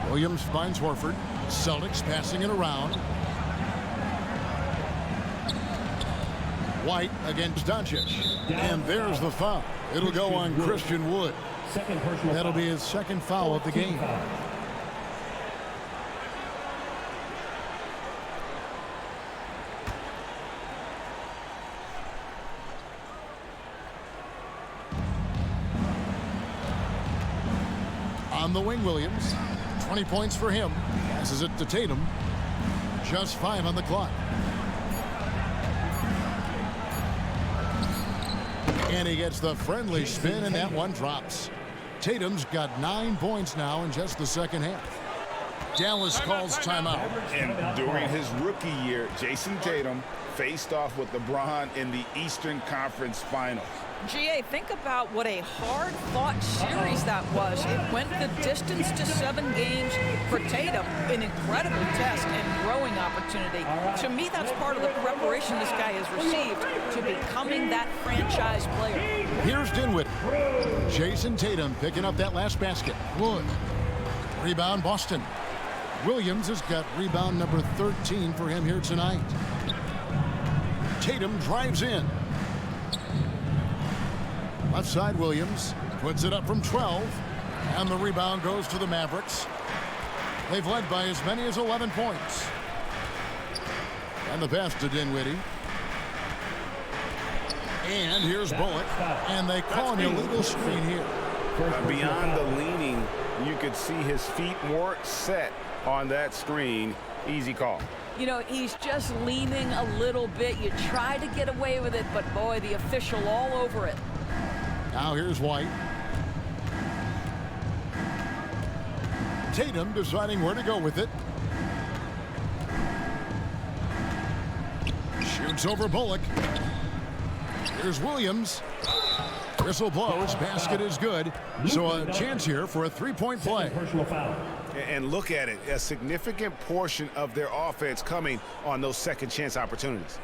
Williams finds Horford. Celtics passing it around. White against Doncic. And there's the foul. It'll go on Christian Wood. That'll be his 2nd foul of the game. On the wing, Williams. 20 points for him. Passes it to Tatum. Just 5 on the clock. And he gets the friendly spin, and that one drops. Tatum's got 9 points now in just the second half. Dallas calls timeout. And during his rookie year, Jayson Tatum faced off with LeBron in the Eastern Conference Finals. GA, think about what a hard-fought series that was. It went the distance to 7 games for Tatum, an incredible test and growing opportunity. To me, that's part of the preparation this guy has received to becoming that franchise player. Here's Dinwiddie. Jayson Tatum picking up that last basket. Wood. Rebound, Boston. Williams has got rebound number 13 for him here tonight. Tatum drives in. Left side, Williams puts it up from 12, and the rebound goes to the Mavericks. They've led by as many as 11 points. And the pass to Dinwiddie. And here's Bullock, and they call an illegal screen here. Beyond the leaning, you could see his feet weren't set on that screen. Easy call. You know, he's just leaning a little bit. You try to get away with it, but boy, the official all over it. Now here's White. Tatum deciding where to go with it. Shoots over Bullock. Here's Williams. Whistle blows. Basket is good. So a chance here for a three-point play. And look at it. A significant portion of their offense coming on those second chance opportunities.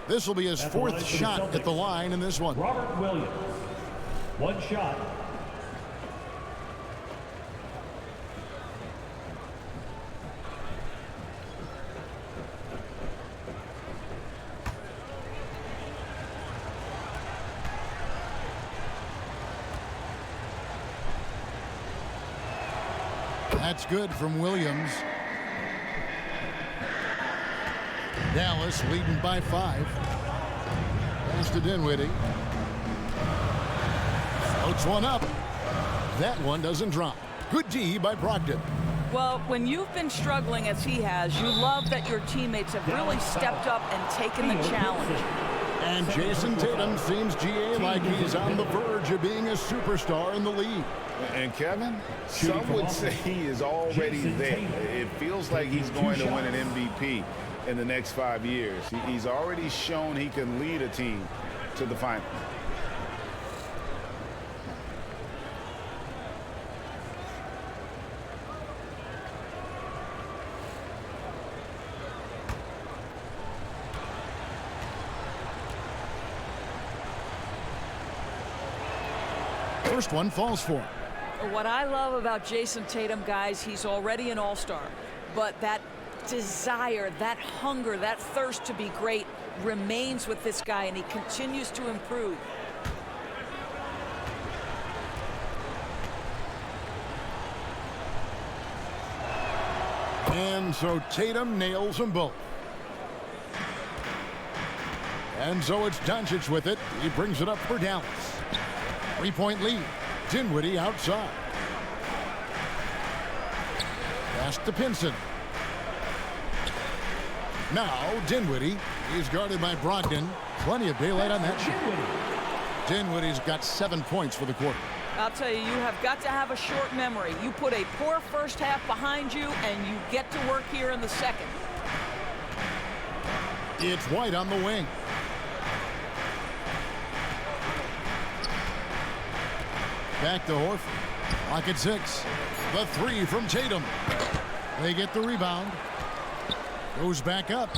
This will be his fourth shot at the line in this one. Robert Williams, 1 shot. That's good from Williams. Dallas leading by 5. Pass to Dinwiddie. Floats one up. That one doesn't drop. Good D by Brogdon. Well, when you've been struggling as he has, you love that your teammates have really stepped up and taken the challenge. And Jayson Tatum seems, GA, like he's on the verge of being a superstar in the league. And Kevin, some would say he is already there. It feels like he's going to win an MVP in the next 5 years. He's already shown he can lead a team to the final. First one falls for him. What I love about Jayson Tatum, guys, he's already an all-star, but that desire, that hunger, that thirst to be great remains with this guy, and he continues to improve. And so Tatum nails them both. And so it's Doncic with it. He brings it up for Dallas. 3-point lead. Dinwiddie outside. Pass to Pinson. Now Dinwiddie. He's guarded by Brogdon. Plenty of daylight on that shot. Dinwiddie's got 7 points for the quarter. I'll tell you, you have got to have a short memory. You put a poor first half behind you, and you get to work here in the second. It's White on the wing. Back to Horford. Lock at 6. The 3 from Tatum. They get the rebound. Goes back up.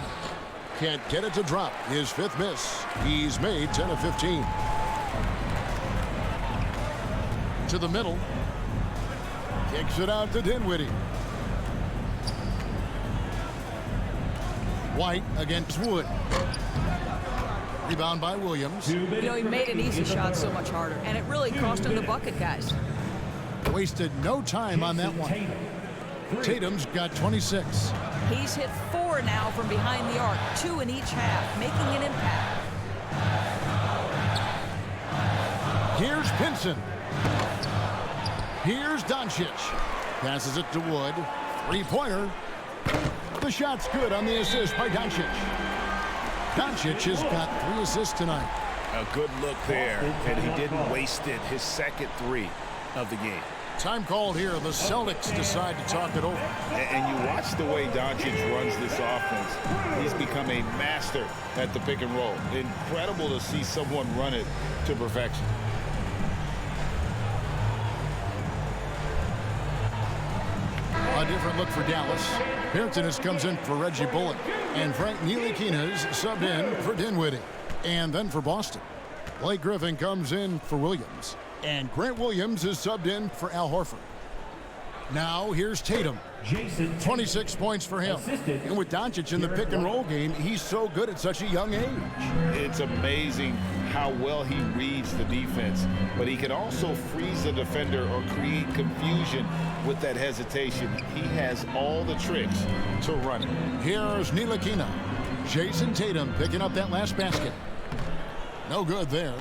Can't get it to drop. His 5th miss. He's made 10 of 15. To the middle. Kicks it out to Dinwiddie. White against Wood. Rebound by Williams. You know, he made an easy shot so much harder, and it really cost him the bucket, guys. Wasted no time on that one. Tatum's got 26. He's hit 4 now from behind the arc, 2 in each half, making an impact. Here's Pinson. Here's Doncic. Passes it to Wood. 3-pointer. The shot's good on the assist by Doncic. Doncic has got 3 assists tonight. A good look there, and he didn't waste it. His second 3 of the game. Time called here. The Celtics decide to talk it over. And you watch the way Doncic runs this offense. He's become a master at the pick and roll. Incredible to see someone run it to perfection. A different look for Dallas. Pearson comes in for Reggie Bullock. And Frank Ntilikina's subbed in for Dinwiddie. And then for Boston, Blake Griffin comes in for Williams. And Grant Williams is subbed in for Al Horford. Now here's Tatum. Jayson, 26 points for him. And with Doncic in the pick and roll game, he's so good at such a young age. It's amazing how well he reads the defense, but he can also freeze the defender or create confusion with that hesitation. He has all the tricks to run it. Here's Ntilikina. Jayson Tatum picking up that last basket. No good there.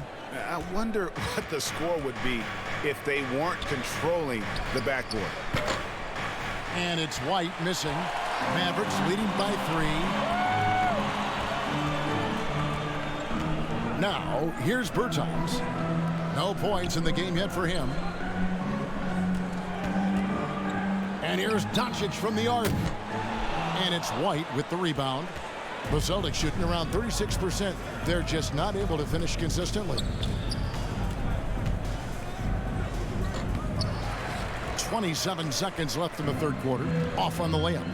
I wonder what the score would be if they weren't controlling the backboard. And it's White missing. Mavericks leading by 3. Now, here's Bertans. No points in the game yet for him. And here's Doncic from the arc. And it's White with the rebound. The Celtics shooting around 36%. They're just not able to finish consistently. 27 seconds left in the third quarter. Off on the layup.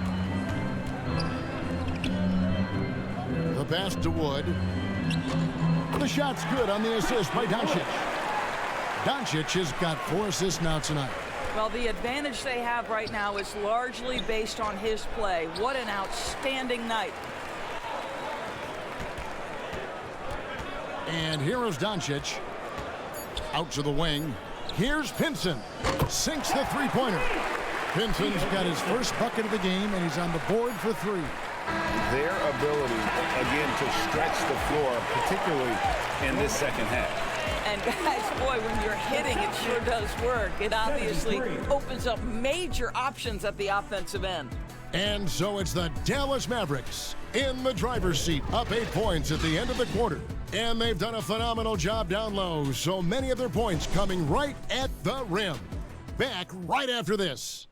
The pass to Wood. The shot's good on the assist by Doncic. Doncic has got 4 assists now tonight. Well, the advantage they have right now is largely based on his play. What an outstanding night. And here is Doncic. Out to the wing. Here's Pinson. Sinks the three-pointer. Pinson's got his first bucket of the game, and he's on the board for 3. Their ability, again, to stretch the floor, particularly in this second half. And guys, boy, when you're hitting, it sure does work. It obviously opens up major options at the offensive end. And so it's the Dallas Mavericks in the driver's seat, up 8 points at the end of the quarter. And they've done a phenomenal job down low, so many of their points coming right at the rim. Back right after this.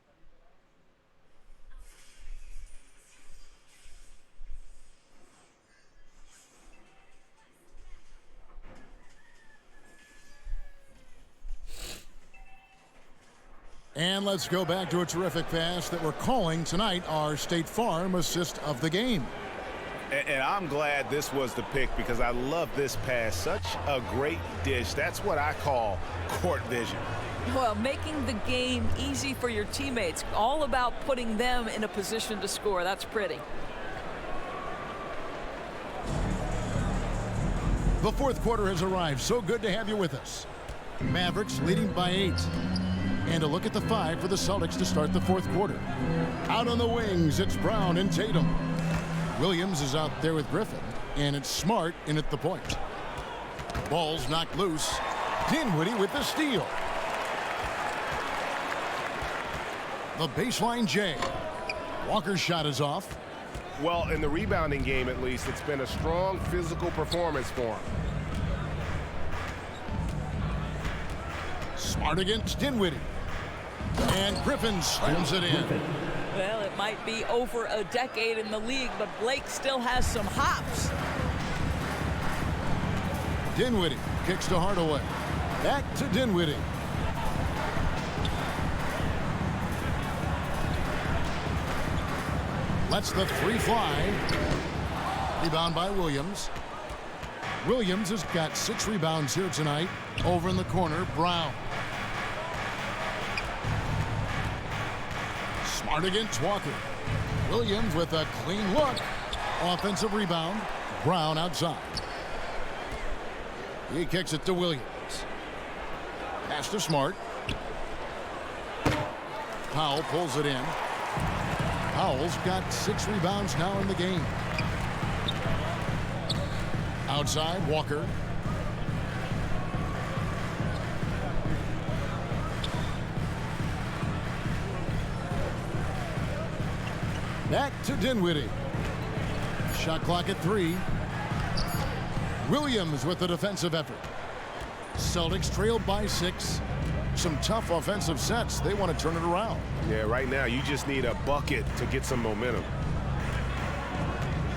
And let's go back to a terrific pass that we're calling tonight our State Farm assist of the game. And I'm glad this was the pick because I love this pass. Such a great dish. That's what I call court vision. Well, making the game easy for your teammates. All about putting them in a position to score. That's pretty. The fourth quarter has arrived. So good to have you with us. Mavericks leading by 8. And a look at the 5 for the Celtics to start the fourth quarter. Out on the wings, it's Brown and Tatum. Williams is out there with Griffin, and it's Smart in at the point. Ball's knocked loose. Dinwiddie with the steal. The baseline J. Walker's shot is off. Well, in the rebounding game, at least, it's been a strong physical performance for him. Smart against Dinwiddie. And Griffin slams it in. Well, it might be over a decade in the league, but Blake still has some hops. Dinwiddie kicks to Hardaway. Back to Dinwiddie. Lets the 3 fly. Rebound by Williams. Williams has got 6 rebounds here tonight. Over in the corner, Brown. Smart against Walker. Williams with a clean look. Offensive rebound. Brown outside. He kicks it to Williams. Pass to Smart. Powell pulls it in. Powell's got 6 rebounds now in the game. Outside, Walker. Back to Dinwiddie. Shot clock at 3. Williams with the defensive effort. Celtics trailed by 6. Some tough offensive sets. They want to turn it around. Yeah, right now you just need a bucket to get some momentum.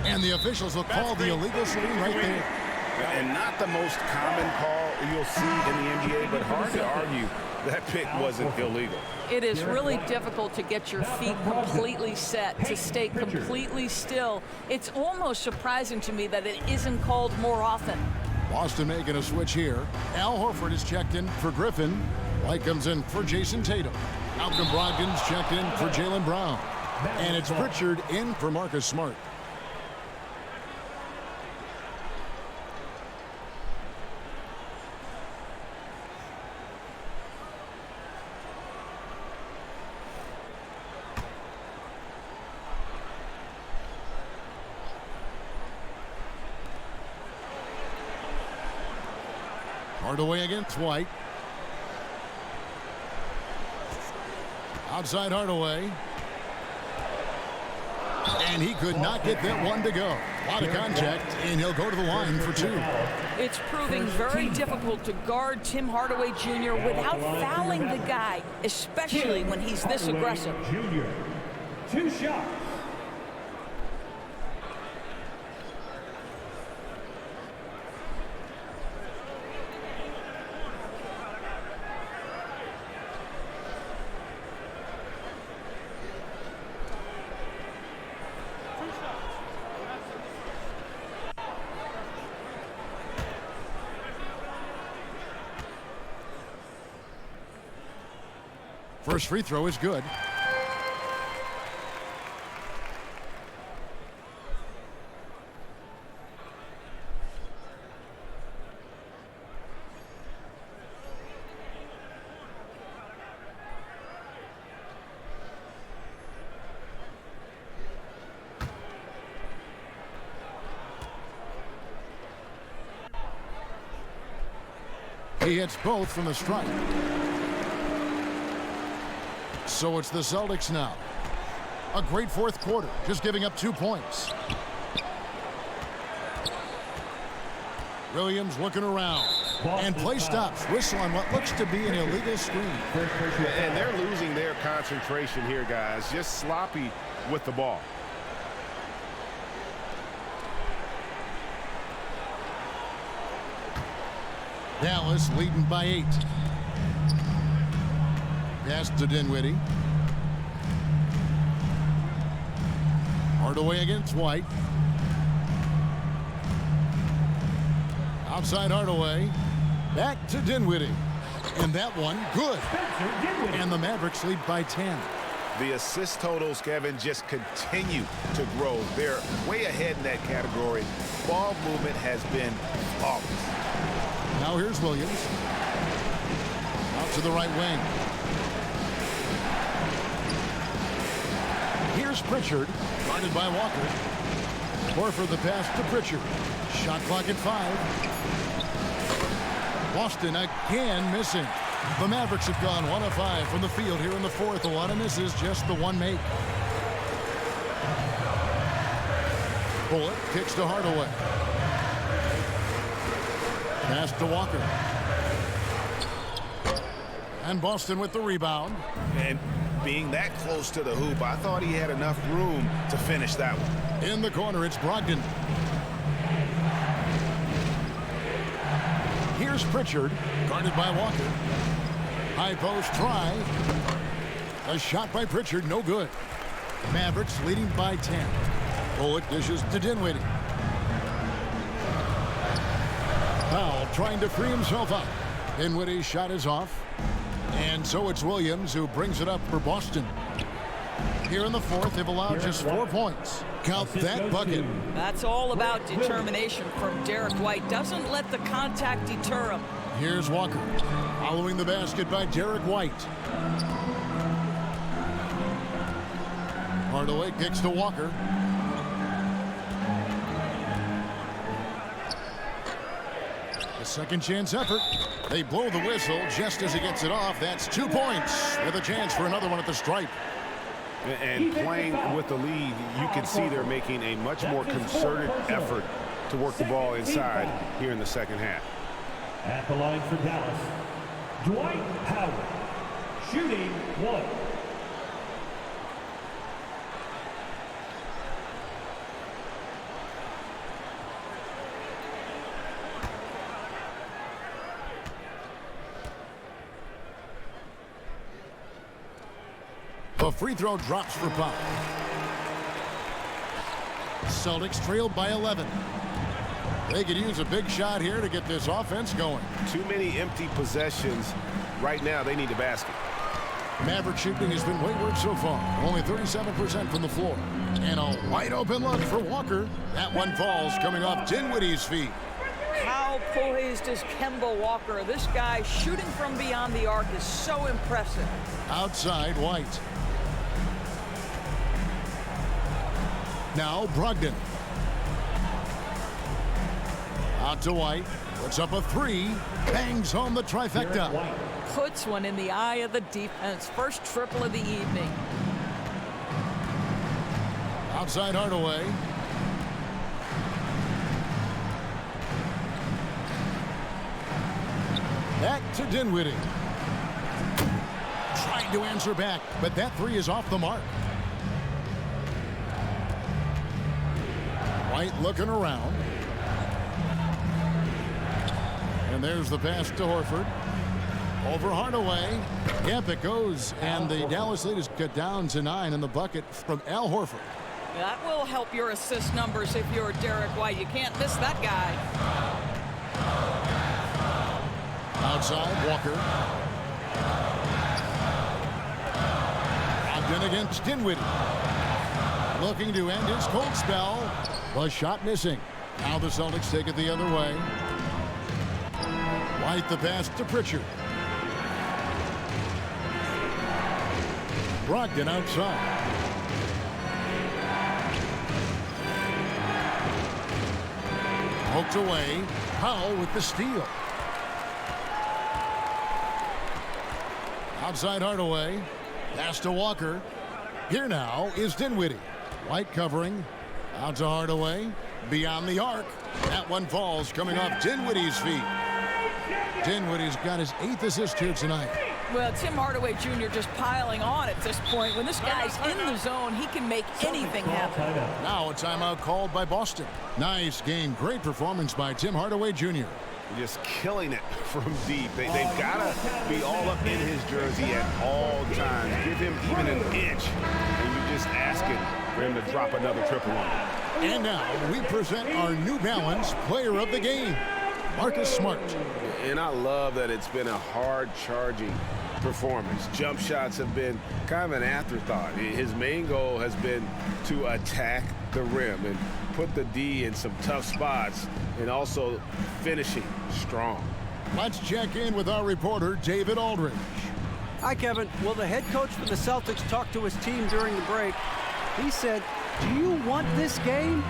And the officials will call the illegal shooting right there. And not the most common call you'll see in the NBA, but hard to argue that pick wasn't illegal. It is really difficult to get your feet completely set, to stay completely still. It's almost surprising to me that it isn't called more often. Boston making a switch here. Al Horford is checked in for Griffin. White comes in for Jayson Tatum. Malcolm Brogdon's checked in for Jaylen Brown. And it's Pritchard in for Marcus Smart. Hardaway against White. Outside Hardaway. And he could not get that one to go. A lot of contact, and he'll go to the line for 2. It's proving very difficult to guard Tim Hardaway Jr. without fouling the guy, especially when he's this aggressive. Jr. 2 shots. First free throw is good. He hits both from the stripe. So it's the Celtics now. A great fourth quarter, just giving up 2 points. Williams looking around. And play stops. Whistle on what looks to be an illegal screen. And they're losing their concentration here, guys. Just sloppy with the ball. Dallas leading by 8. Pass to Dinwiddie. Hardaway against White. Outside Hardaway. Back to Dinwiddie. And that one, good. And the Mavericks lead by 10. The assist totals, Kevin, just continue to grow. They're way ahead in that category. Ball movement has been flawless. Now here's Williams. Out to the right wing. Here's Pritchard, guarded by Walker. Horford the pass to Pritchard. Shot clock at 5. Boston again missing. The Mavericks have gone 1 of 5 from the field here in the fourth. A lot of misses, just the one make. Bullock kicks to Hardaway. Pass to Walker. And Boston with the rebound. And being that close to the hoop, I thought he had enough room to finish that one. In the corner, it's Brogdon. Here's Pritchard, guarded by Walker. High post try. A shot by Pritchard, no good. Mavericks leading by 10. Bullock dishes to Dinwiddie. Powell trying to free himself up. Dinwiddie's shot is off. And so it's Williams who brings it up for Boston. Here in the fourth, they've allowed just 4 points. Count that bucket. That's all about determination from Derek White. Doesn't let the contact deter him. Here's Walker. Following the basket by Derek White. Hardaway kicks to Walker. A second chance effort. They blow the whistle just as he gets it off. That's 2 points with a chance for another one at the stripe. And playing with the lead, you can see they're making a much more concerted effort to to work the ball inside here in the second half. At the line for Dallas, Dwight Howard, shooting 1. The free throw drops for Pop. Celtics trailed by 11. They could use a big shot here to get this offense going. Too many empty possessions. Right now, they need a basket. Maverick shooting has been wayward so far. Only 37% from the floor. And a wide open look for Walker. That one falls coming off Dinwiddie's feet. How poised is Kemba Walker? This guy shooting from beyond the arc is so impressive. Outside White. Now Brogdon. Out to White. Puts up a 3. Bangs home the trifecta. Puts one in the eye of the defense. First triple of the evening. Outside Hardaway. Back to Dinwiddie. Trying to answer back, but that 3 is off the mark. White looking around. And there's the pass to Horford. Over Hardaway. Yep, it goes. And the Dallas lead is cut down to 9 in the bucket from Al Horford. That will help your assist numbers if you're Derek White. You can't miss that guy. Outside, Walker. Brogdon against Dinwiddie. Looking to end his cold spell. The shot missing. Now the Celtics take it the other way. White the pass to Pritchard. Brogdon outside. Poked away. Powell with the steal. Outside Hardaway. Pass to Walker. Here now is Dinwiddie. White covering. Out to Hardaway. Beyond the arc. That one falls coming off Dinwiddie's feet. Dinwiddie's got his 8th assist here tonight. Well, Tim Hardaway Jr. just piling on at this point. When this guy's in the zone, he can make anything happen. Now a timeout called by Boston. Nice game. Great performance by Tim Hardaway Jr. Just killing it from deep. They've got to be all up in his jersey at all times. Give him even an inch, and you're just asking for him to drop another triple on him. And now we present our New Balance Player of the Game, Marcus Smart. And I love that it's been a hard-charging performance. Jump shots have been kind of an afterthought. His main goal has been to attack the rim and put the D in some tough spots and also finishing strong. Let's check in with our reporter, David Aldridge. Hi, Kevin. Well, the head coach for the Celtics talked to his team during the break. He said, "Do you want this game?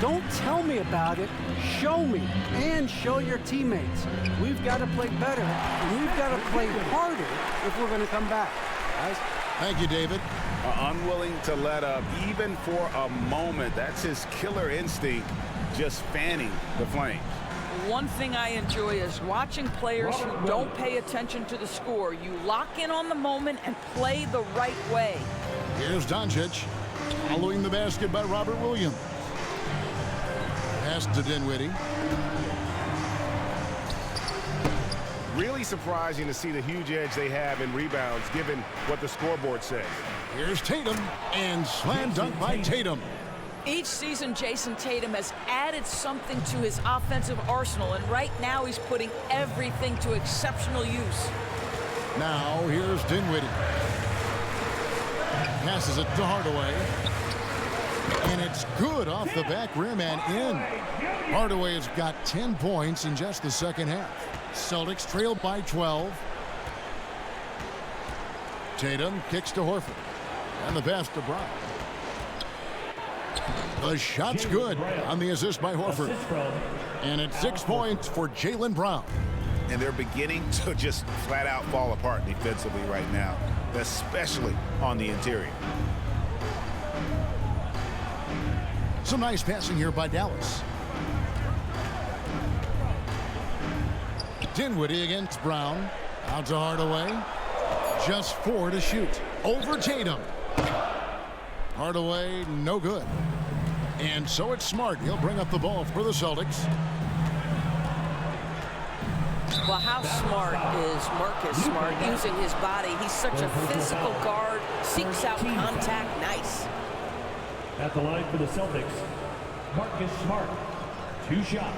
Don't tell me about it. Show me and show your teammates. We've got to play better, and we've got to play harder if we're going to come back." Guys. Thank you, David. Unwilling to let up even for a moment. That's his killer instinct, just fanning the flames. One thing I enjoy is watching players who don't pay attention to the score. You lock in on the moment and play the right way. Here's Doncic. Following the basket by Robert Williams. Pass to Dinwiddie. Really surprising to see the huge edge they have in rebounds given what the scoreboard says. Here's Tatum, and slam dunk by Tatum. Each season, Jayson Tatum has added something to his offensive arsenal, and right now he's putting everything to exceptional use. Now here's Dinwiddie. Passes it to Hardaway. And it's good off the back rim and in. Hardaway has got 10 points in just the second half. Celtics trailed by 12. Tatum kicks to Horford. And the pass to Brown. The shot's good on the assist by Horford. And it's 6 points for Jaylen Brown. And they're beginning to just flat out fall apart defensively right now, especially on the interior. Some nice passing here by Dallas. Dinwiddie against Brown. Out to Hardaway. Just 4 to shoot. Over Tatum. Hardaway, no good. And so it's Smart. He'll bring up the ball for the Celtics. Well, how smart is Marcus Smart using his body? He's such a physical guard, seeks out contact. Nice. At the line for the Celtics, Marcus Smart, 2 shots.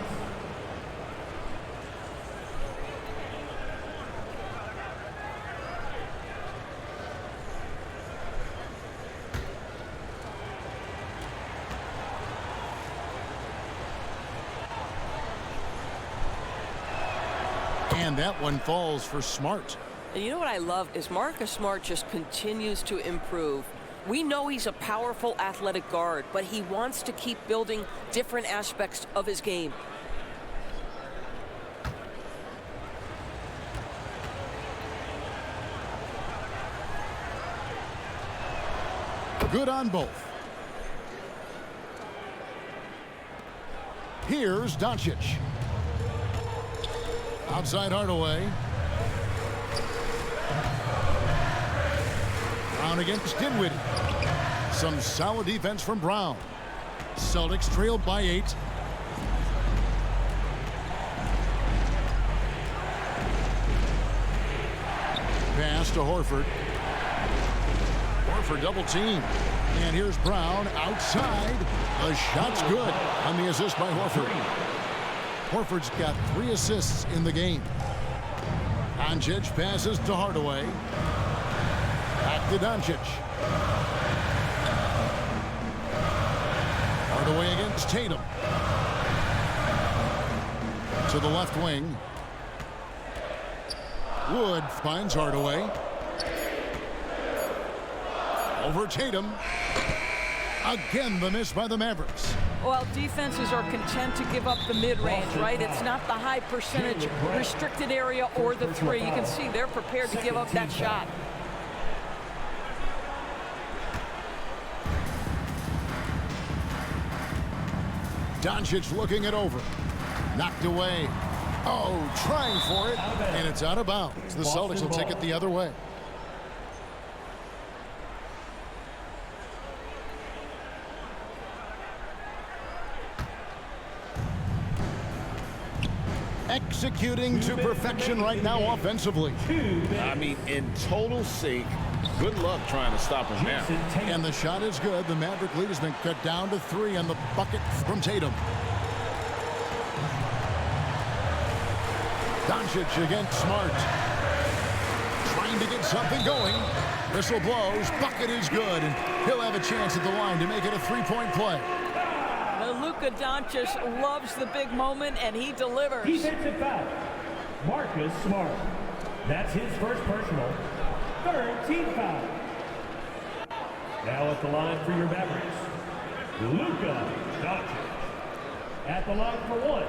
And that one falls for Smart. And you know what I love is Marcus Smart just continues to improve. We know he's a powerful athletic guard, but he wants to keep building different aspects of his game. Good on both. Here's Doncic. Outside Hardaway. Brown against Dinwiddie. Some solid defense from Brown. Celtics trailed by 8. Pass to Horford. Horford double team. And here's Brown outside. The shot's good on the assist by Horford. Horford's got 3 assists in the game. Doncic passes to Hardaway. Back to Doncic. Hardaway against Tatum. To the left wing. Wood finds Hardaway. Over Tatum. Again, the miss by the Mavericks. Well, defenses are content to give up the mid-range, right? It's not the high percentage restricted area or the 3. You can see they're prepared to give up that shot. Doncic looking it over. Knocked away. Oh, trying for it. And it's out of bounds. The Celtics will take it the other way. Executing to perfection right now offensively. I mean, in total sync. Good luck trying to stop him now. And the shot is good. The Maverick lead has been cut down to 3 on the bucket from Tatum. Doncic against Smart. Trying to get something going. Whistle blows. Bucket is good. And he'll have a chance at the line to make it a 3-point play. Luka Doncic loves the big moment, and he delivers. Defensive foul. Marcus Smart. That's his first personal. 3rd team foul. Now at the line for your Mavericks, Luka Doncic. At the line for 1.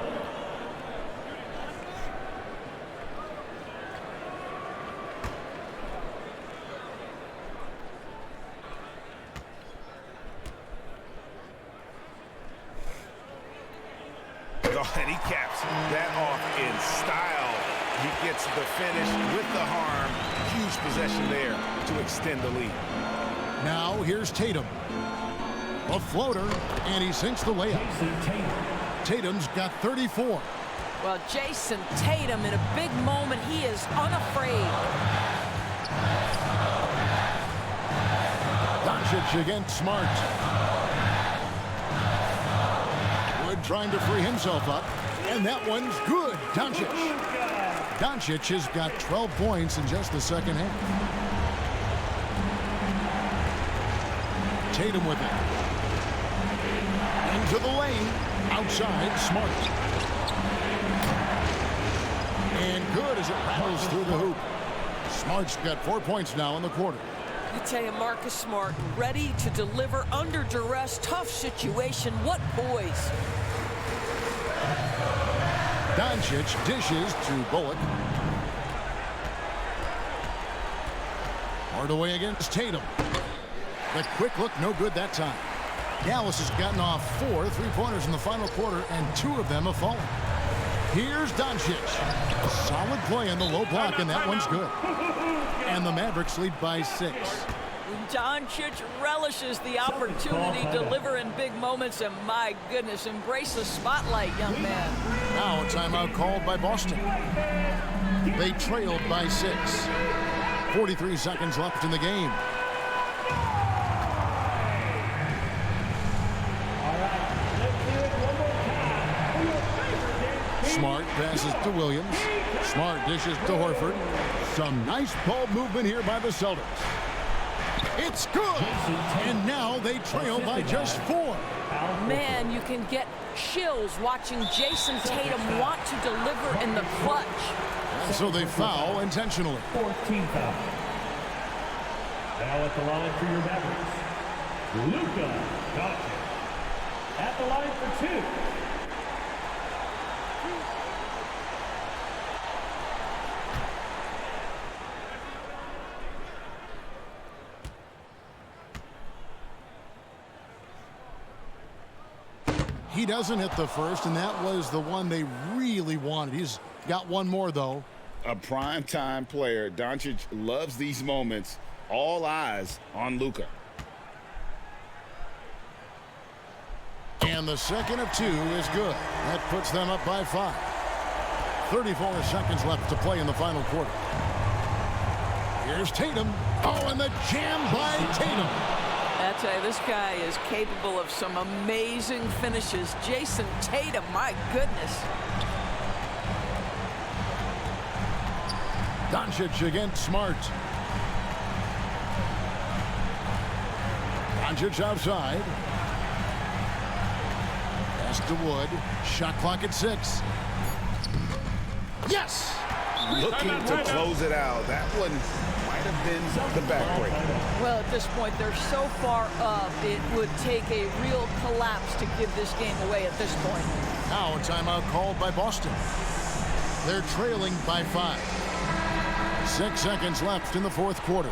And he caps that off in style. He gets the finish with the harm. Huge possession there to extend the lead. Now here's Tatum. A floater, and he sinks the layup. Tatum's got 34. Well, Jayson Tatum in a big moment, he is unafraid. Doncic against Smart. Wood trying to free himself up, and that one's good. Doncic. Doncic has got 12 points in just the second half. Tatum with it. Into the lane. Outside, Smart. And good as it rattles through the hoop. Smart's got 4 points now in the quarter. I tell you, Marcus Smart, ready to deliver under duress, tough situation. What poise. Doncic dishes to Bullock. Hardaway against Tatum. The quick look, no good that time. Dallas has gotten off 4 3-pointers in the final quarter, and 2 of them have fallen. Here's Doncic. Solid play in the low block, and that one's good. And the Mavericks lead by 6. Doncic relishes the opportunity to deliver in big moments, and my goodness, embrace the spotlight, young man. Now a timeout called by Boston. They trailed by 6. 43 seconds left in the game. Smart passes to Williams. Smart dishes to Horford. Some nice ball movement here by the Celtics. It's good. And now they trail by just 4. Man, you can get chills watching Jayson Tatum want to deliver in the clutch. And so they foul intentionally. 14 foul. Now at the line for your Mavericks, Luka Doncic. At the line for 2. He doesn't hit the first, and that was the one they really wanted. He's got one more, though. A prime-time player. Doncic loves these moments. All eyes on Luka. And the second of 2 is good. That puts them up by 5. 34 seconds left to play in the final quarter. Here's Tatum. Oh, and the jam by Tatum. I tell you, this guy is capable of some amazing finishes. Jayson Tatum, my goodness. Doncic against Smart. Doncic outside. Pass to Wood. Shot clock at 6. Yes! Looking to close it out. That one might have been the backbreaker. Well, at this point, they're so far up, it would take a real collapse to give this game away at this point. Now a timeout called by Boston. They're trailing by 5. 6 seconds left in the fourth quarter.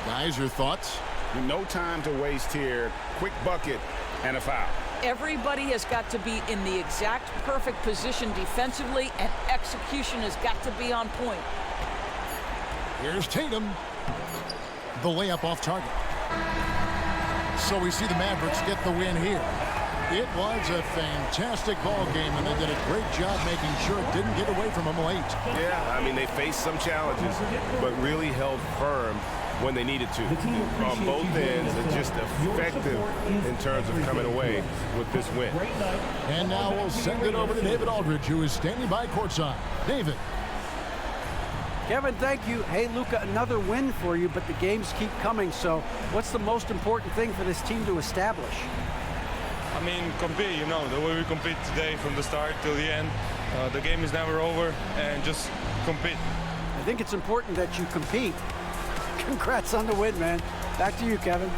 Guys, your thoughts? No time to waste here. Quick bucket and a foul. Everybody has got to be in the exact perfect position defensively, and execution has got to be on point. Here's Tatum. The layup off target. So we see the Mavericks get the win here. It was a fantastic ball game, and they did a great job making sure it didn't get away from them late. Yeah, I mean, they faced some challenges, but really held firm when they needed to. On both ends, and just effective in terms of coming away with this win. And now we'll send it over to David Aldridge, who is standing by courtside. David. Kevin, thank you. Hey, Luka, another win for you, but the games keep coming. So what's the most important thing for this team to establish? I mean, compete, you know, the way we compete today from the start till the end. The game is never over, and just compete. I think it's important that you compete. Congrats on the win, man. Back to you, Kevin.